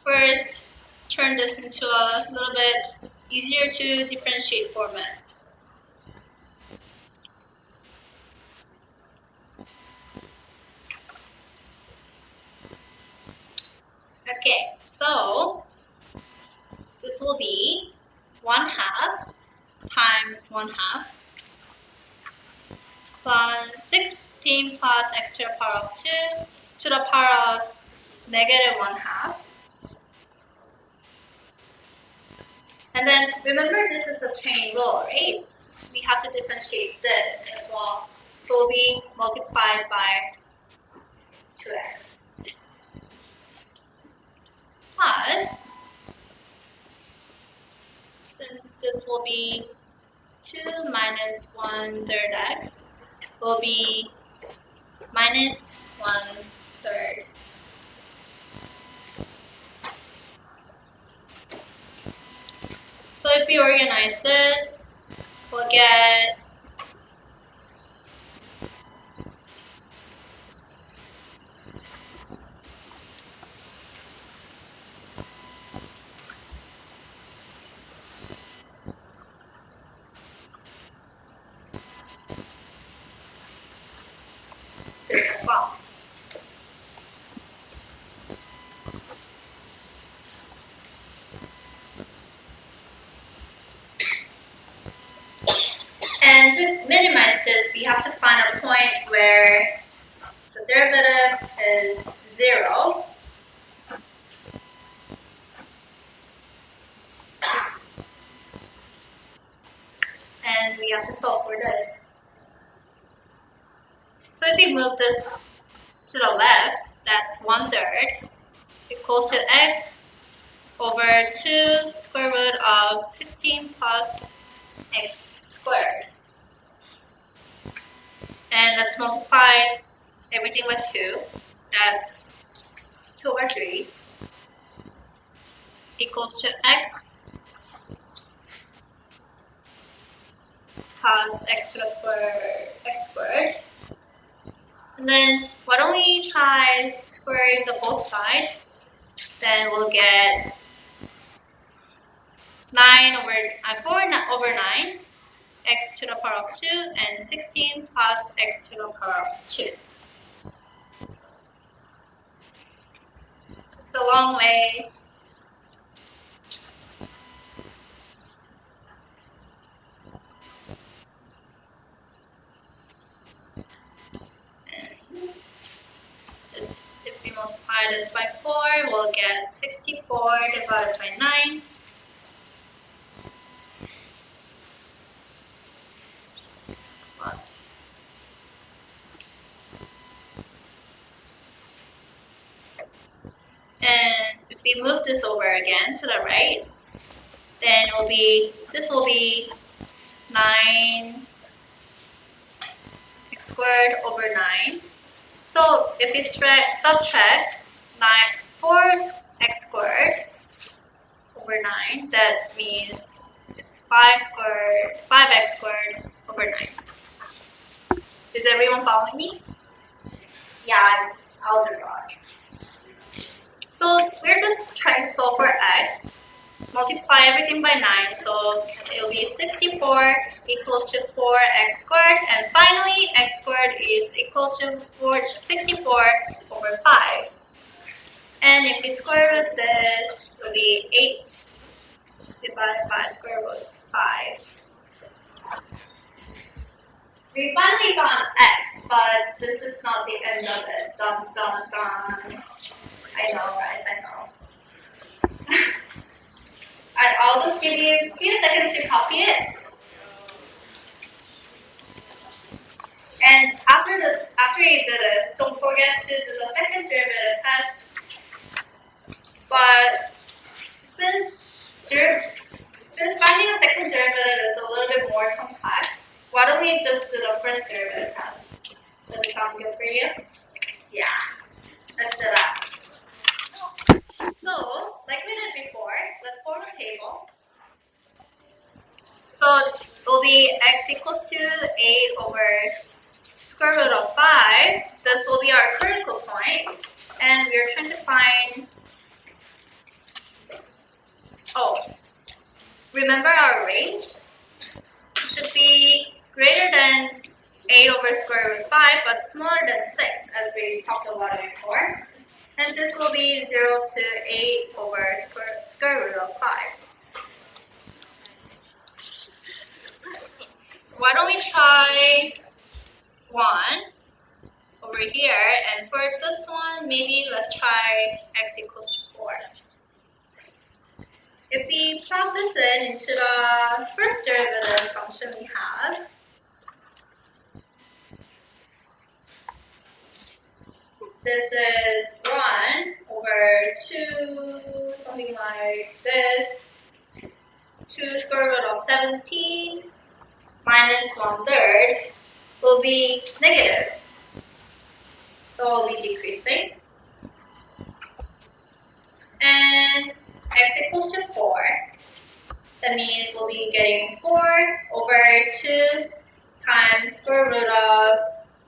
first turn this into a little bit easier to differentiate format. Okay, so this will be 1/2 times 1/2 plus 16 plus x to the power of 2 to the power of negative 1/2. And then remember, this is a chain rule, right? We have to differentiate this as well. So it will be multiplied by 2x. Plus, since this will be 2 minus 1/3 x, will be minus 1/3. So if we organize this, we'll get this as well. And to minimize this, we have to find a point where the derivative is 0. And we have to solve for this. So if we move this to the left, that's 1/3 equals to x over 2 square root of 16 plus x squared. And let's multiply everything by 2. That's 2 over 3 equals to x plus x to the square x squared. And then why don't we try squaring the both sides? Then we'll get 4 over 9 x to the power of 2 and 16 plus x to the power of 2. It's a long way. If we multiply this by 4, we'll get 64 divided by 9. Plus. And if we move this over again to the right, then this will be 9 x squared over 9. So if we subtract 4 x squared over 9, that means 5x squared over 9. Is everyone following me? Yeah, algebra. So we're just trying to solve for x. Multiply everything by 9, so it will be 64 equals to 4x squared, and finally x squared is equal to 64 over 5. And if we square root this, it will be 8 divided by square root of 5. We finally found x, but this is not the end of it. Dun, dun, dun. I know, guys, I know. I'll just give you a few seconds to copy it. And after good for you? Yeah. Let's do that. So, like we did before, let's form a table. So it will be x equals to 8 over square root of 5. This will be our critical point. And we are trying to find, remember our range? It should be greater than 8 over square root of 5, but smaller than 6, as we talked about it before. And this will be 0 to 8 over square root of 5. Why don't we try 1 over here, and for this one, maybe let's try x equals to 4. If we plug this into the first derivative function we have, this is 1 over 2, something like this, 2 square root of 17 minus 1/3 will be negative. So it will be decreasing. And x equals to 4. That means we'll be getting 4 over 2 times square root of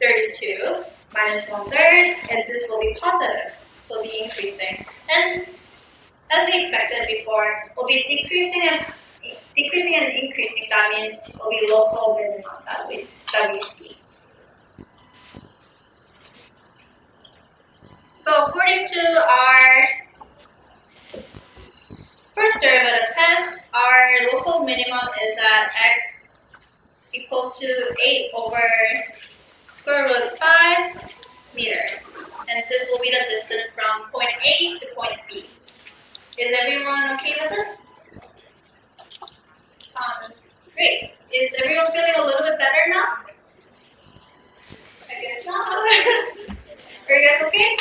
32 minus 1/3, and this will be positive. So it'll be increasing. And as we expected before, we'll be decreasing and increasing. That means it will be local minimum that we see. So according to our first derivative test, our local minimum is that x equals to 8 over square root 5 meters. And this will be the distance from point A to point B. Is everyone okay with this? Great. Is everyone feeling a little bit better now? I guess not. Are you guys okay?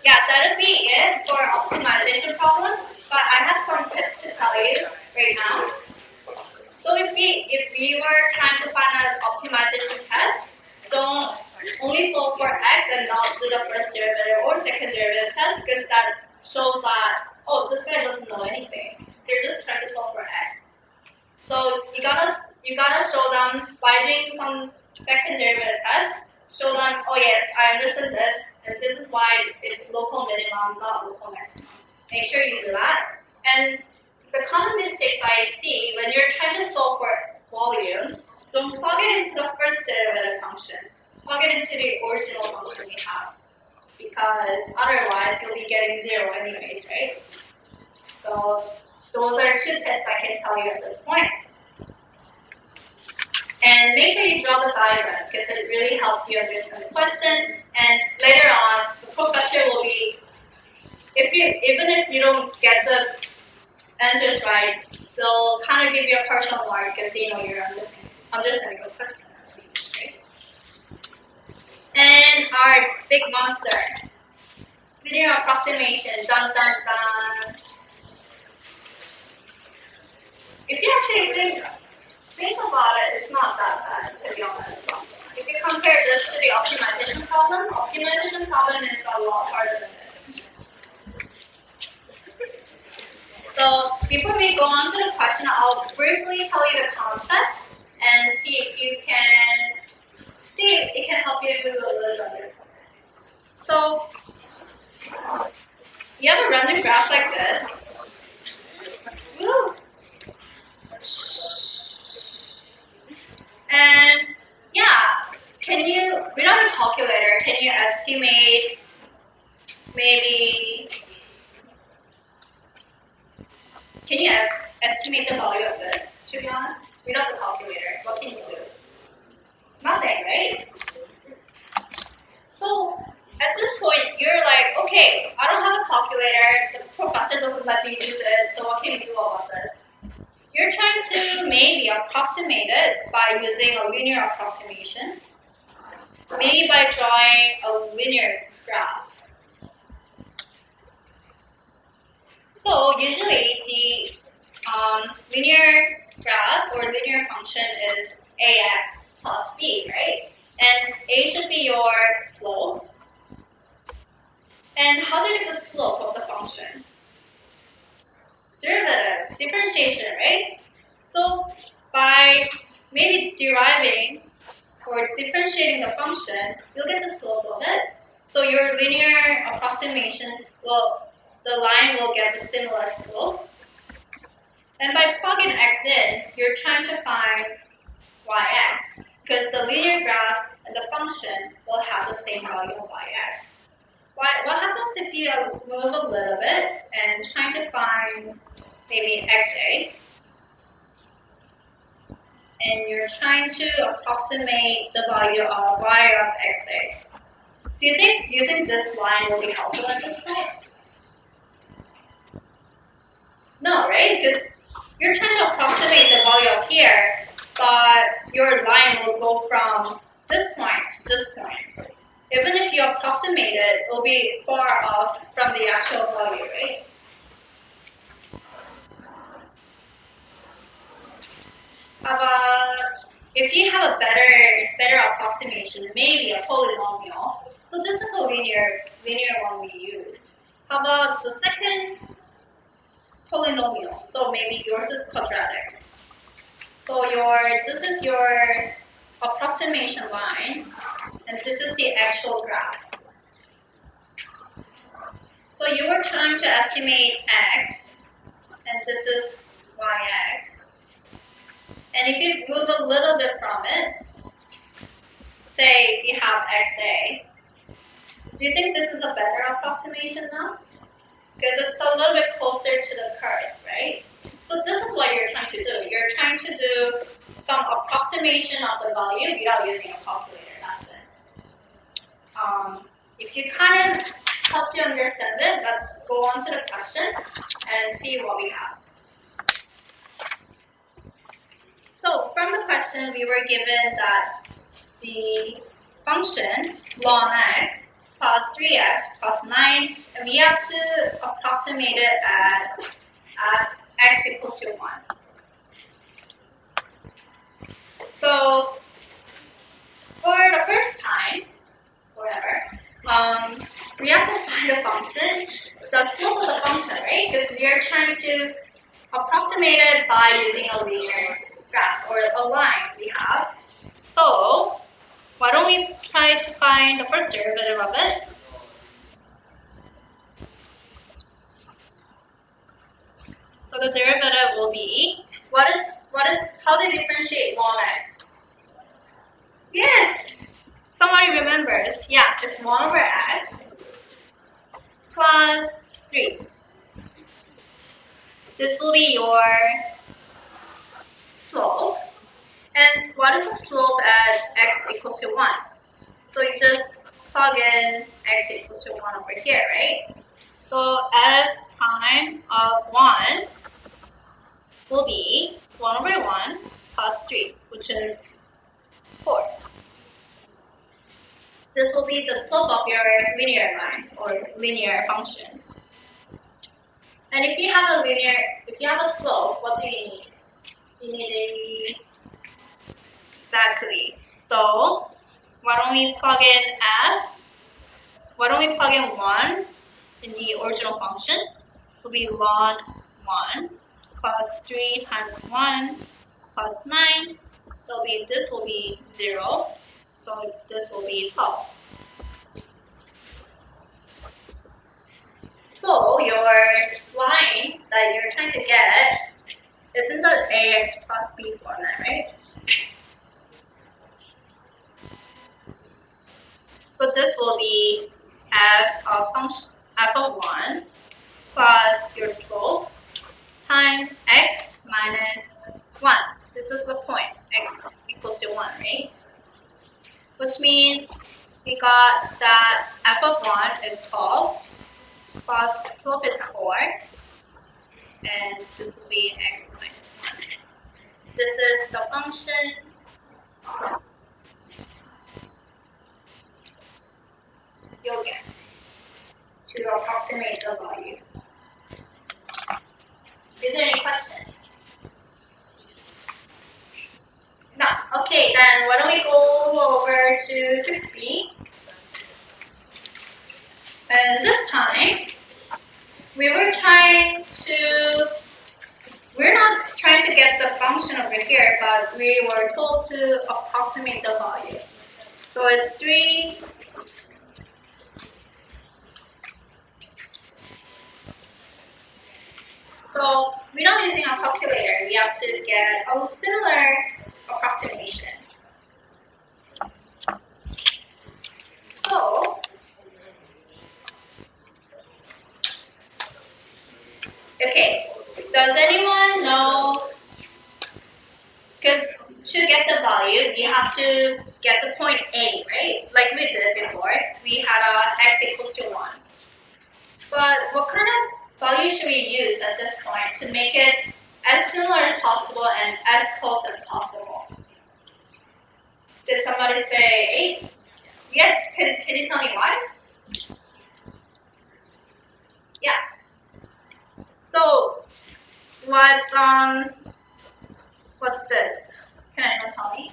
Yeah, that'll be it for optimization problem. But I have some tips to tell you right now. So if we were trying to find an optimization test, don't only solve for x and not do the first derivative or second derivative test, because that shows that, oh, this guy doesn't know anything. They're just trying to solve for x. So you gotta show them by doing some second derivative test, show them, oh yes, I understand this, and this is why it's local minimum, not local maximum. Make sure you do that. And the common mistakes I see when you're trying to solve for volume, don't plug it into the first derivative function. Plug it into the original function we have. Because otherwise you'll be getting 0 anyways, right? So those are 2 tips I can tell you at this point. And make sure you draw the diagram because it really helps you understand the question. And later on, the professor will be, even if you don't get the answers right, they'll kind of give you a partial mark because they know you're understanding the question. Right? And our big monster, linear approximation, dun dun dun. If you actually think about it, it's not that bad, to be honest. If you compare this to the optimization problem is a lot harder than this. So before we go on to the question, I'll briefly tell you the concept and see if it can help you move a little bit. So you have a random graph like this. Woo. And yeah, without a calculator, can you estimate estimate the value of this, to be honest? Without the calculator, what can you do? Nothing, right? So at this point, you're like, okay, I don't have a calculator, the professor doesn't let me use it, so what can we do about this? You're trying to maybe approximate it by using a linear approximation, maybe by drawing a linear graph. So usually the linear graph or linear function is ax plus b, right? And A should be your slope. And how do you get the slope of the function? Derivative, differentiation, right? So by maybe deriving or differentiating the function, you'll get the slope of it. So your linear approximation the line will get the similar slope. And by plugging x in, you're trying to find yx, because the linear graph and the function will have the same value of yx. What happens if you move a little bit and trying to find maybe xa, and you're trying to approximate the value of y of xa? Do you think using this line will be helpful at this point? No, right? Because you're trying to approximate the value of here, but your line will go from this point to this point. Even if you approximate it, it will be far off from the actual value, right? How about if you have a better approximation, maybe a polynomial. So this is a linear one we use. How about the second polynomial? So maybe yours is quadratic. So this is your approximation line, and this is the actual graph. So you were trying to estimate x, and this is yx. And if you move a little bit from it, say you have xa, do you think this is a better approximation now? Because it's a little bit closer to the curve, right? So this is what you're trying to do. You're trying to do some approximation of the value without using a calculator. That's it. If you kind of help you understand it, let's go on to the question and see what we have. So from the question, we were given that the function ln x plus 3x plus 9, and we have to approximate it at x equals to 1. So for the first time, we have to find a function, the slope of the function, right? Because we are trying to approximate it by using a linear graph or a line we have. So why don't we try to find the first derivative of it? So the derivative will be, how do you differentiate ln x? Yes! Somebody remembers. Yeah, it's 1 over x plus 3. This will be your slope. And what is the slope at x equals to 1? So you just plug in x equals to 1 over here, right? So f prime of 1 will be 1 over 1 plus 3, which is 4. This will be the slope of your linear line or linear function. And if you have a slope, what do you need? You need exactly. So why don't we plug in f? Why don't we plug in 1 in the original function? It will be ln 1 plus 3 times 1 plus 9. So this will be 0. So this will be 12. So your line that you're trying to get is in the ax plus b format, right? So this will be f of 1 plus your slope times x minus 1. This is the point, x equals to 1, right? Which means we got that f of 1 is 12 plus slope is 4, and this will be x minus 1. This is the function you'll get to approximate the value. Is there any question? No. Okay, then why don't we go over to time, we were trying to, we're not trying to get the function over here, but we were told to approximate the value. So it's 3. So without using a calculator, we have to get a similar approximation. So, okay, does anyone know, because to get the value, you have to get the point A, right? Like we did before, we had a x equals to 1. But what kind of value should we use at this point to make it as similar as possible and as close as possible? Did somebody say 8? Yes, can you tell me why? Yeah. So what's this? Can anyone tell me?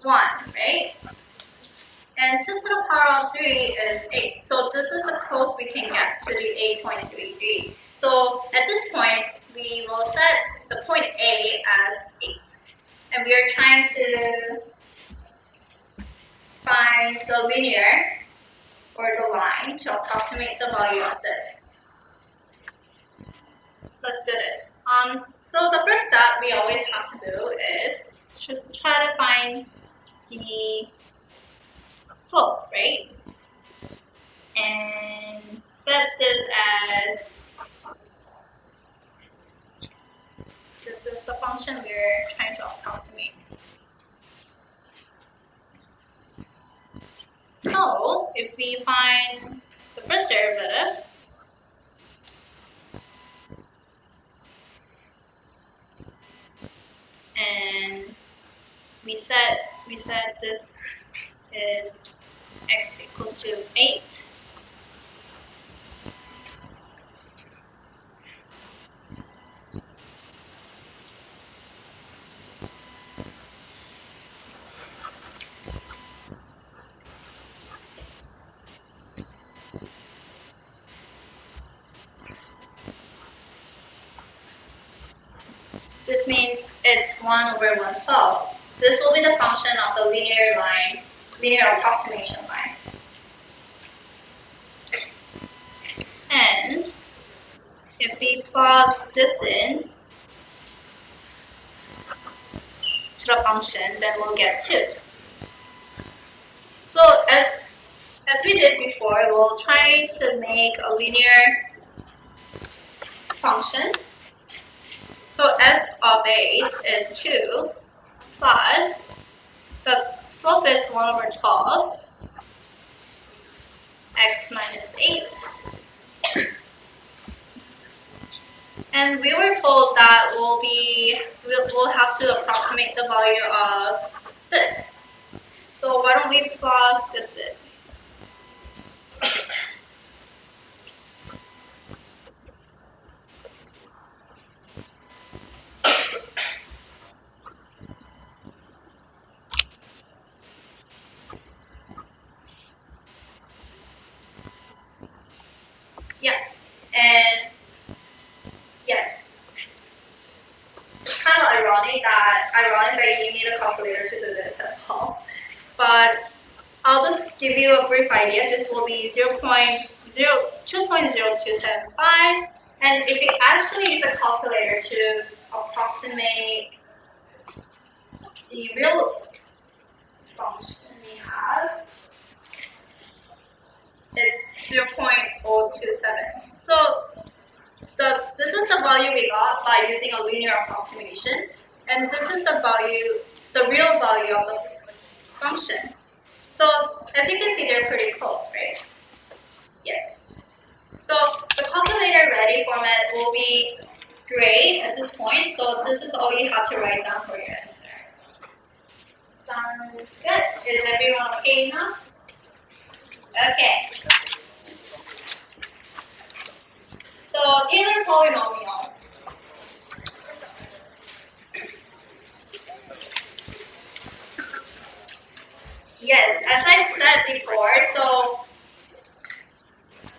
1, right? And 2 to the power of 3 is 8. So this is the close we can get to the 8.33. So at this point, we will set the point A as 8. And we are trying to find the linear or the line to approximate the value of this. Let's do this. So the first step we always have to do is to try to find the slope, right? And set this as, this is the function we're trying to approximate. So if we find the first derivative, and we set this is x equals to 8. This means it's 1 over 112. This will be the function of the linear line, linear approximation line. And if we plug this in to the function, then we'll get 2. So as we did before, we'll try to make a linear function. So f of 8 is 2 plus the slope is 1 over 12 x minus 8. And we were told that we'll have to approximate the value of this. So why don't we plug this in? Yeah, and yes. It's kind of ironic that you need a calculator to do this as well. But I'll just give you a brief idea. This will be 2.0275. And if you actually use a calculator to approximate the real function we have, it's 0.027. So this is the value we got by using a linear approximation, and this is the real value of the function. So as you can see, they're pretty close, right? Yes. So the calculator ready format will be great at this point. So this is all you have to write down for your answer. Sounds good. Is everyone okay now? Okay. So Taylor polynomial. Yes, as I said before, so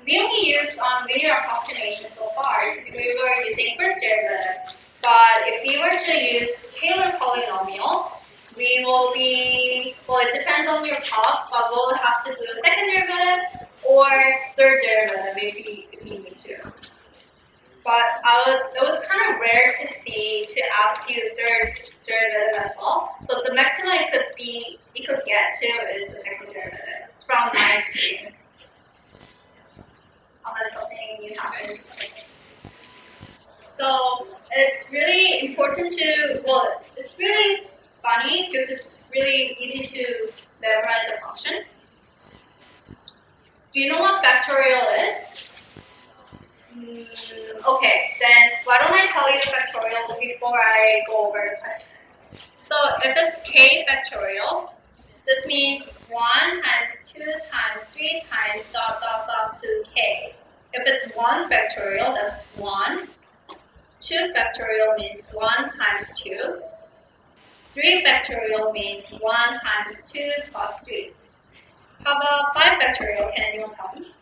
we only used linear approximation so far because we were using first derivative. But if we were to use Taylor polynomial, we will be, well, it depends on your top, but we'll have to do a second derivative or third derivative if we need to. But it was kind of rare to ask you third derivative as well. So the maximum it could get to is the second derivative from my screen. Unless something new happens. So it's really important well, it's really funny because it's really easy to memorize a function. Do you know what factorial is? Okay, then why don't I tell you factorial before I go over the question? So if it's k factorial, this means 1 times 2 times 3 times dot dot dot to k. If it's 1 factorial, that's 1. 2 factorial means 1 times 2. 3 factorial means 1 times 2 plus 3. How about 5 factorial? Can anyone tell me?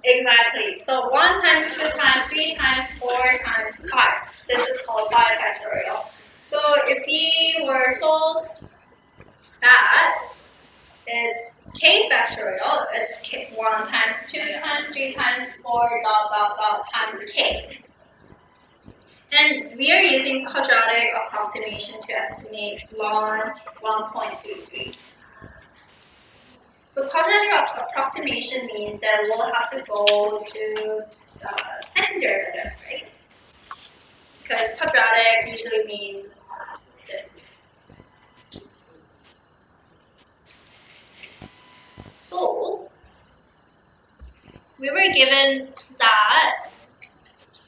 Exactly. So 1 times 2 times 3 times 4 times 5. This is called 5 factorial. So if we were told that it's k factorial, it's 1 times 2 times 3 times 4 dot dot dot times k. And we are using quadratic approximation to estimate ln 1.33. So quadratic approximation means that we'll have to go to the second derivative, right? Because quadratic usually means this. So we were given that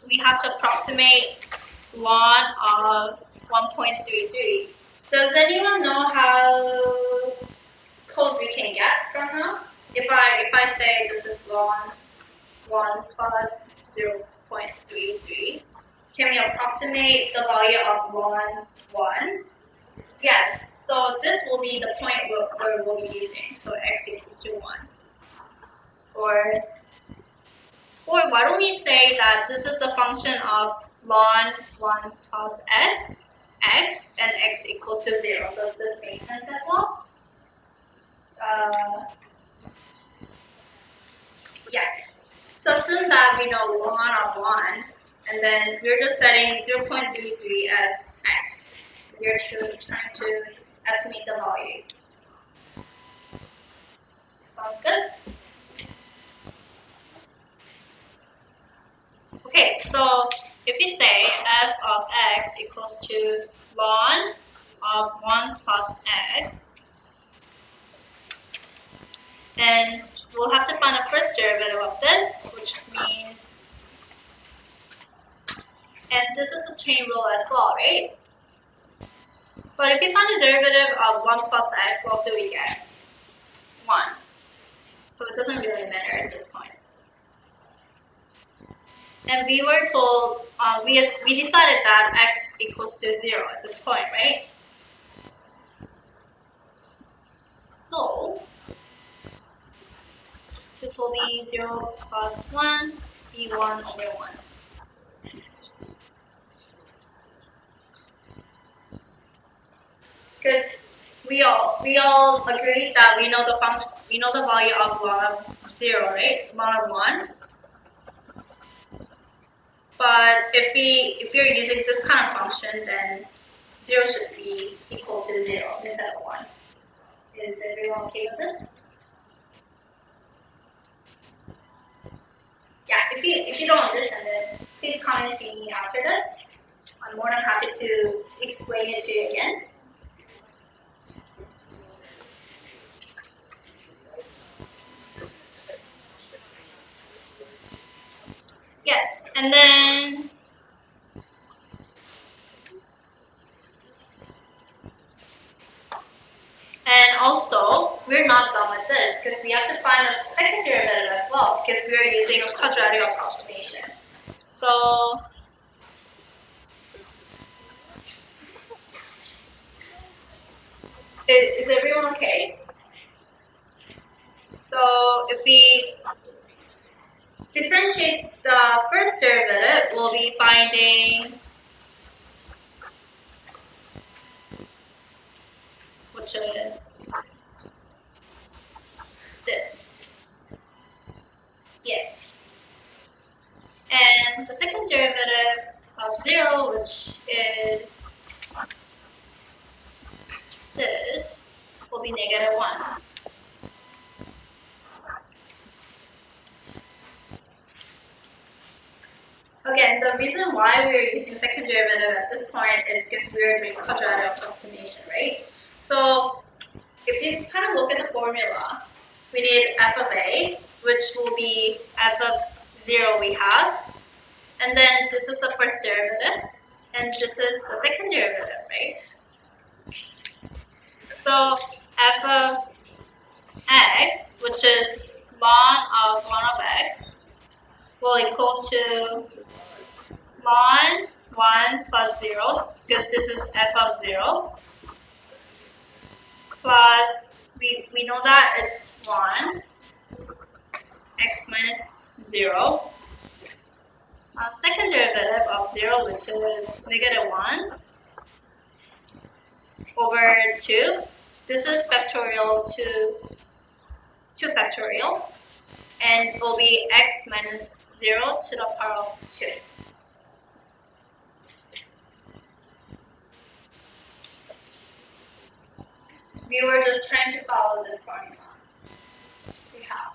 we have to approximate ln of 1.33. Does anyone know how close we can get from now? If I say this is ln 1 plus 0.33, can we approximate the value of ln 1? Yes. So this will be the point where we'll be using. So x equals to 1. Or why don't we say that this is a function of ln 1 plus x, and x equals to 0. Does this make sense as well? Yeah. So assume that we know ln of 1, and then we're just setting 0.33 as x. We're trying to estimate the value. Sounds good? Okay, so if we say f of x equals to ln of 1 plus x, then we'll have to find the first derivative of this, which means, and this is a chain rule as well, right? But if we find the derivative of 1 plus x, what do we get? 1. So it doesn't really matter at this point. And we were told, we decided that x equals to 0 at this point, right? So this will be 0 plus 1, be 1 over 1. Because we all agreed that we know the function, we know the value of ln of 0, right? Ln of 1. But if you're using this kind of function, then 0 should be equal to 0 instead of 1. Is everyone okay with this? Yeah, if you don't understand it, please come and see me after this. I'm more than happy to explain it to you again. Yes, and then and also we're not done with this because we have to find a second derivative as well because we are using a quadratic approximation. So Is everyone okay? So if we differentiate the first derivative, we'll be finding which is this. Yes. And the second derivative of 0, which is this, will be negative 1. Again, the reason why we're using second derivative at this point is because we're doing quadratic approximation, right? So if you kind of look at the formula, we need f of a, which will be f of 0 we have, and then this is the first derivative, and this is the second derivative, right? So f of x, which is ln of 1 of x, will equal to ln 1 plus 0, because this is f of 0, plus, we know that it's 1, x minus 0, second derivative of 0, which is negative 1, over 2. This is factorial to 2 factorial, and it will be x minus 0 to the power of 2. We were just trying to follow this formula we have.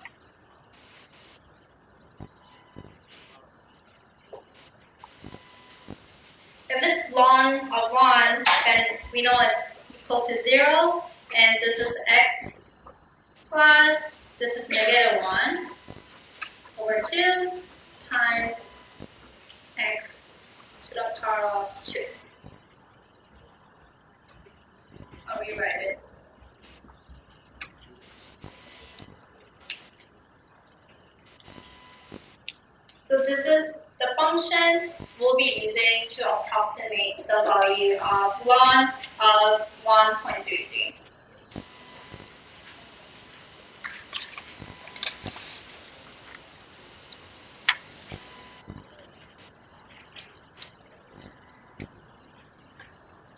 If it's ln of 1, then we know it's equal to 0, and this is x plus, this is negative 1 over 2 times x to the power of 2. I'll rewrite it. So this is the function we'll be using to approximate the value of ln of 1.33.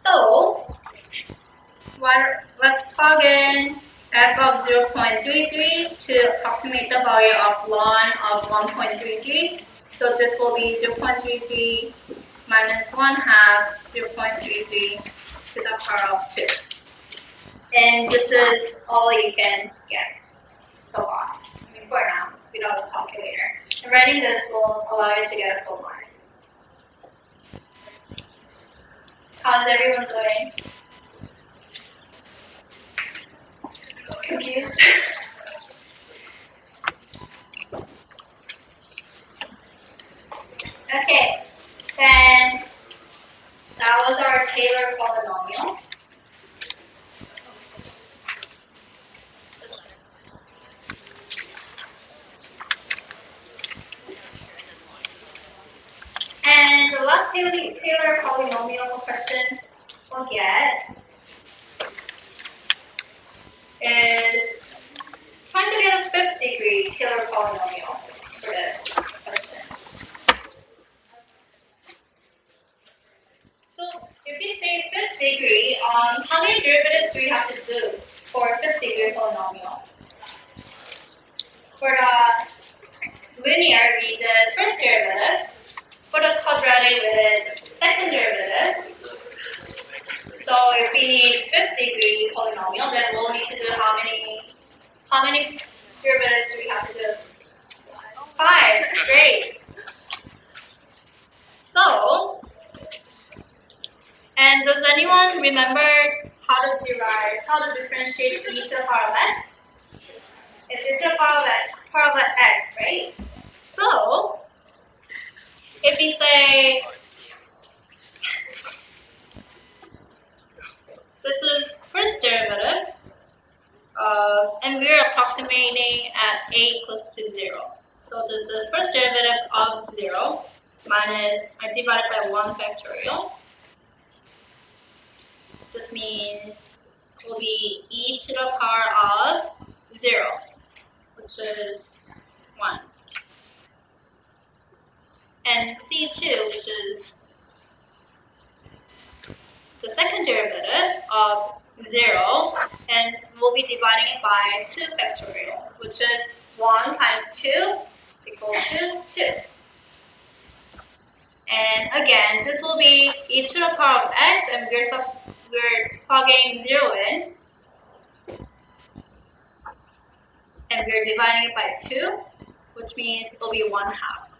So let's plug in f of 0.33 to approximate the value of ln of 1.33. So this will be 0.33 minus 1 half 0.33 to the power of 2. And this is all you can get so far. I mean, for now, without a calculator. And writing this will allow you to get a full mark. How's everyone doing? Confused? Okay, then that was our Taylor polynomial. And the last Taylor polynomial question we'll get is trying to get a fifth degree Taylor polynomial for this question. So if we say fifth degree, how many derivatives do we have to do for a fifth degree polynomial? For the linear, we did first derivative. For the quadratic, we did second derivative. So if we need fifth degree polynomial, then we'll need to do how many derivatives do we have to do? 5. Great. So, and does anyone remember how to differentiate e to the power of x? It's e to the power of x, right? So, if we say this is first derivative, and we're approximating at a equals to 0. So the first derivative of 0 minus, I divided by 1 factorial. This means will be e to the power of 0, which is 1. And c2, which is the second derivative of 0, and we'll be dividing it by 2 factorial, which is 1 times 2 equals to 2. And again, this will be e to the power of x, and we're plugging 0 in, and we're dividing it by 2, which means it will be 1/2.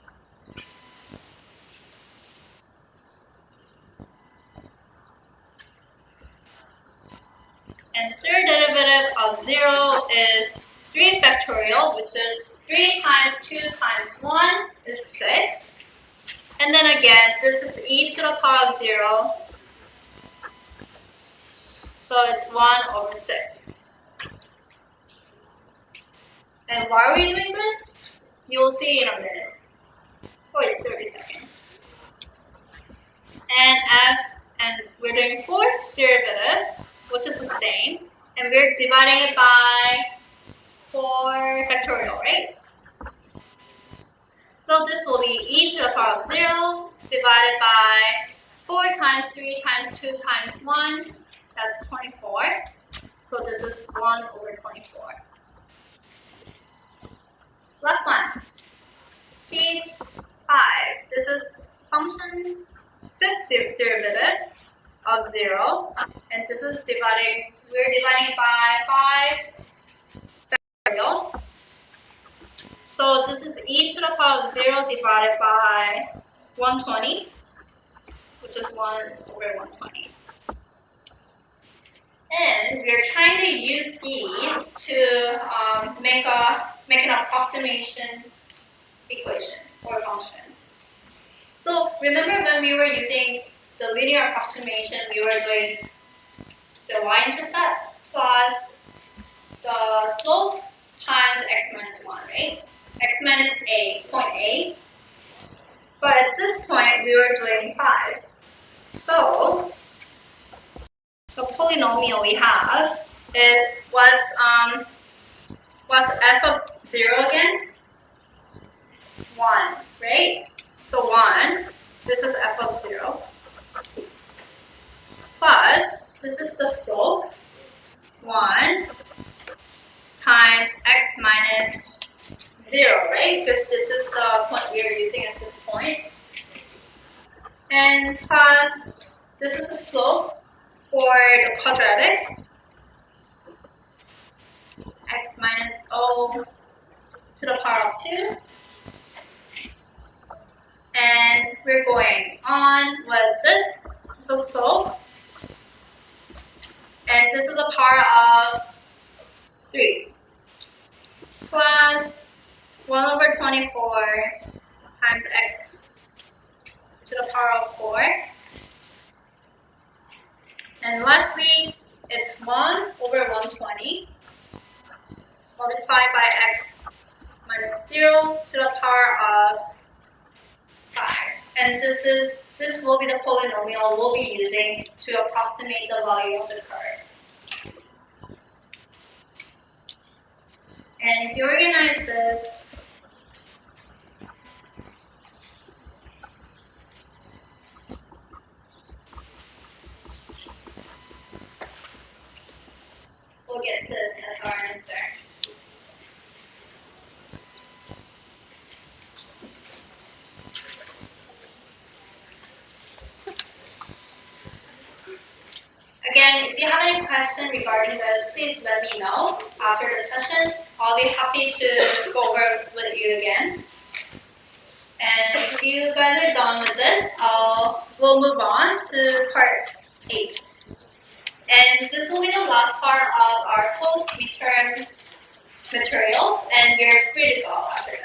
And third derivative of 0 is 3 factorial, which is 3 times 2 times 1 is 6. And then again, this is e to the power of 0. So it's 1/6. And why are we doing this? You'll see in a minute. Wait, 30 seconds. And we're doing fourth derivative, which is the same. And we're dividing it by 4 factorial, right? So this will be e to the power of 0 divided by 4 times 3 times 2 times 1. That's 24. So this is 1/24. Last one. C5. This is function fifth derivative of 0. And this is we're dividing it by 5 factorials. So this is e to the power of 0 divided by 120, which is 1/120. And we're trying to use these to make an approximation equation or function. So remember when we were using the linear approximation, we were doing the y-intercept plus the slope times x minus 1, right? X minus a, point A. But at this point, we were doing 5. So the polynomial we have is what's f of 0 again? 1, right? So 1, this is f of 0, plus, this is the slope, 1 times x minus 0, right? Because this is the point we are using at this point. And plus, this is the slope for the quadratic, x minus o to the power of 2. And we're going on with this, the slope. And this is the power of 3. Plus 1/24 times x to the power of 4. And lastly, it's 1/120 multiplied by x minus 0 to the power of 5. And this will be the polynomial we'll be using to approximate the value of the curve. And if you organize this, we'll get to our answer. Again, if you have any question regarding this, please let me know after the session. I'll be happy to go over with you again. And if you guys are done with this, we'll move on to part 8. And this will be the last part of our post-midterm materials, and you're free to go after this.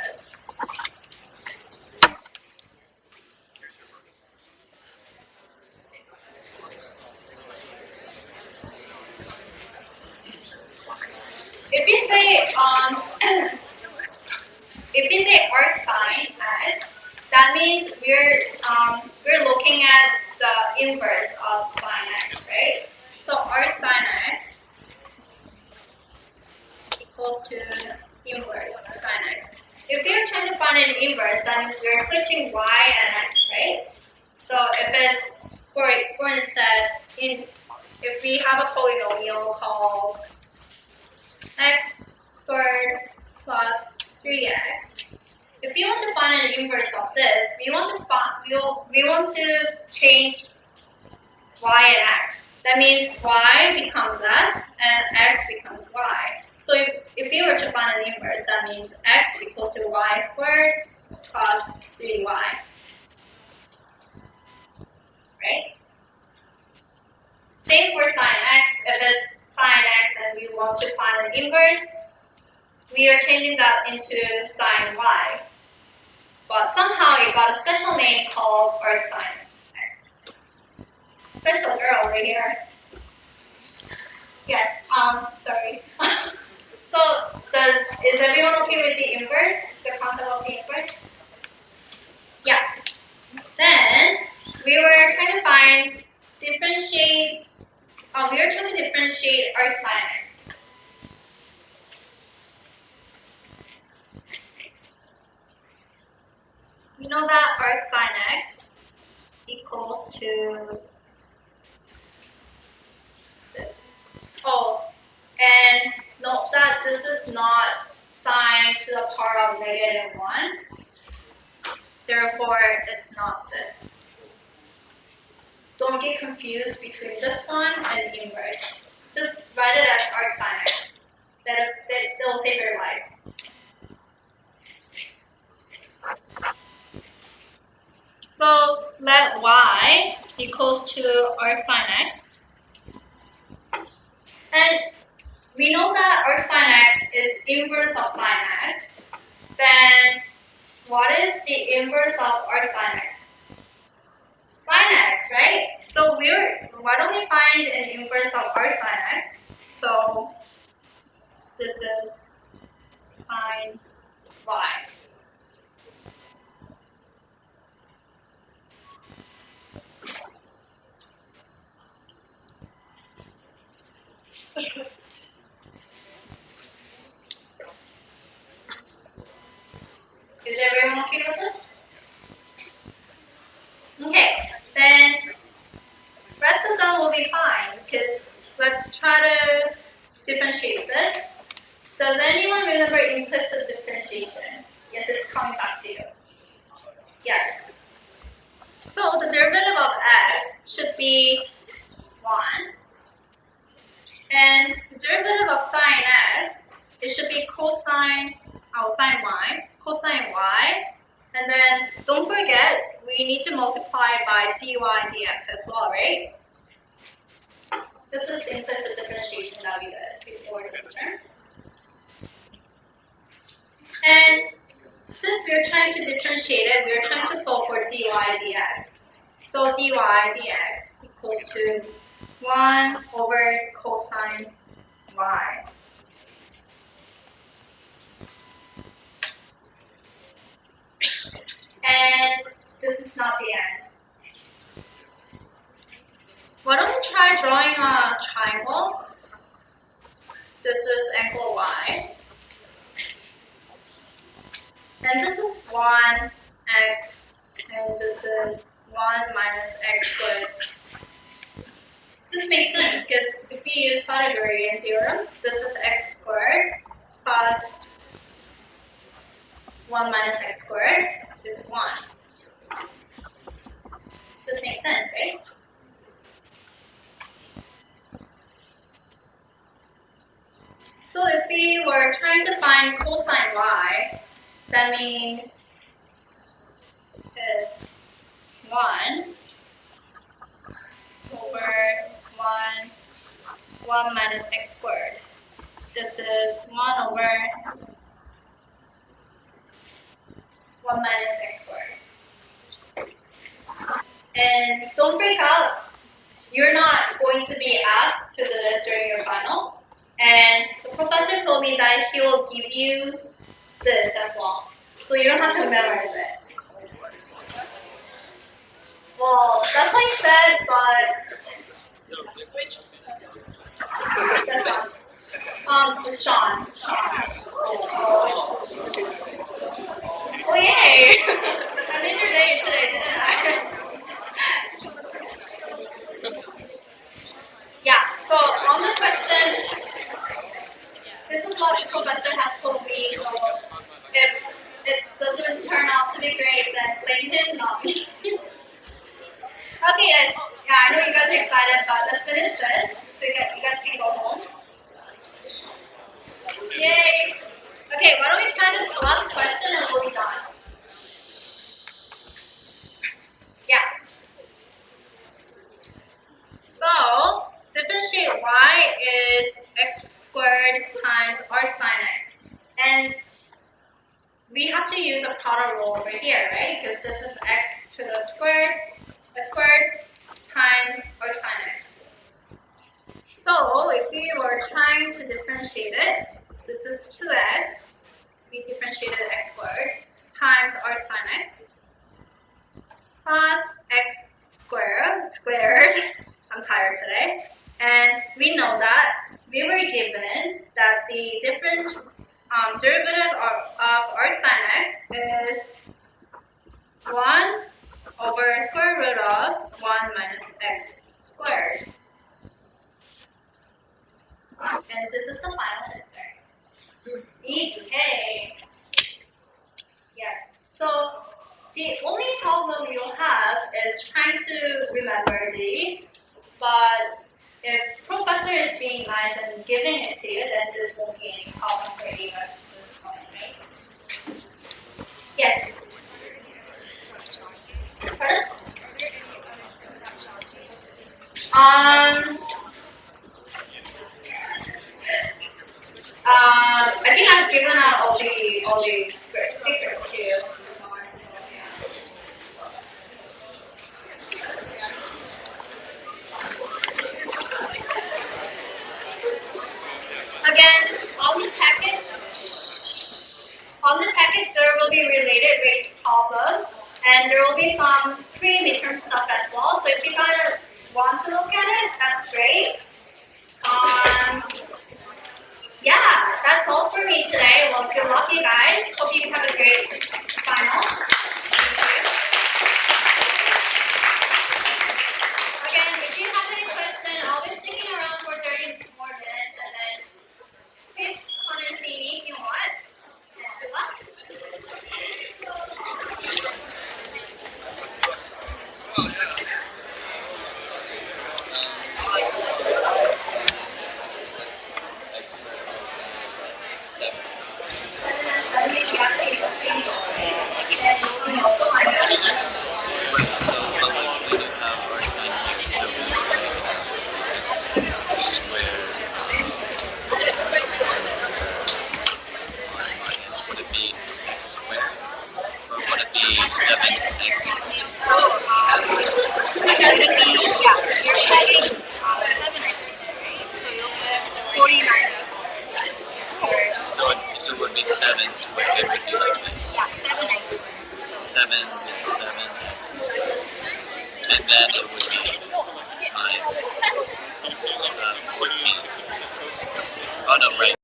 If you say arc sine x, that means we're looking at the inverse of sine x, right? So arc sine x equals to inverse sine x. If you're trying to find an inverse, then you're switching y and x, right? So if it's, for instance, if we have a polynomial called x squared plus 3x, if we want to find an inverse of this, we want to change y and x. That means y becomes x and x becomes y. So if you were to find an inverse, that means x equals to y squared plus 3y. Right? Same for sine x. If it's sine x and we want to find an inverse, we are changing that into sine y. But somehow it got a special name called arc sine x. Special girl right here. Yes, sorry. So is everyone okay with the inverse, the concept of the inverse? Yeah. Then we were trying to differentiate arc sine x. We know that arc sine x equals to this. Oh, and note that this is not sine to the power of -1. Therefore, it's not this. Don't get confused between this one and the inverse. Just write it as arc sine x. That'll save your life. So let y equals to arc sine x. And we know that arc sine x is inverse of sine x. Then what is the inverse of arc sine x? Sine x, right? So why don't we find an inverse of arc sine x? So this is sine y. Is everyone okay with this? Okay, then rest of them will be fine because let's try to differentiate this. Does anyone remember implicit differentiation? Yes, it's coming back to you. Yes. So the derivative of x should be 1. And the derivative of sine x, it should be sine y. And then don't forget, we need to multiply by dy and dx as well, right? This is implicit differentiation that we did before the term. And since we're trying to differentiate it, we're trying to solve for dy dx. So dy dx equals to 1 over cosine y. And this is not the end. Why don't we try drawing a triangle? This is angle y. And this is 1x, and this is 1 minus x squared. This makes sense because if we use Pythagorean theorem, this is x squared plus 1 minus x squared is 1. This makes sense, right? So if we were trying to find cosine y, that means is 1 over 1 minus x squared. This is 1 over 1 minus x squared. And don't freak out. You're not going to be asked to do this during your final. And the professor told me that he will give you this as well. So you don't have to memorize it. Well, that's what I said, but that's all. Sean. Oh yay! I made your day today, didn't I? Yeah. So on the question, this is what the professor has told me. So if it doesn't turn out to be great, then blame him, not me. Okay, guys. Yeah, I know you guys are excited, but let's finish this so you guys can go home. Yay! Okay, why don't we try this last question and we'll be done. Yeah. So, differentiate y is x squared times arc sin x. And we have to use a product rule over here, right? Because this is x to the squared times arc sin x. So, if we were trying to differentiate it, this is 2x, we differentiated x squared, times arc sin x, plus x squared, I'm tired today, and we know that we were given that the different derivative of arc sin x is 1 over square root of 1 minus x squared. And this is the final answer. Easy, hey! Yes. So the only problem you'll have is trying to remember these, but if professor is being nice and giving it to you, then this won't be any problem for you guys at this point, right? Yes. Pardon? I think I've given out all the stickers to you. Again, on the packet there will be related rate problems, and there will be some pre-midterm stuff as well. So if you guys want to look at it, that's great. Yeah, that's all for me today. Well, good luck, you guys. Hope you have a great final. Again, if you have any questions, I'll be sticking around for 30 more minutes, and then please come and see me if you want. And good luck. X squared also 7. That means you have to use and you can also find out. Right, so but like when you have our sin here, so we have x squared minus, would it be squared? Or would it be 7x? You're having 49. So it would be 7 to where it would be like this. Yeah, 7x. 7 and 7x. And then it would be times 14. Oh no, right.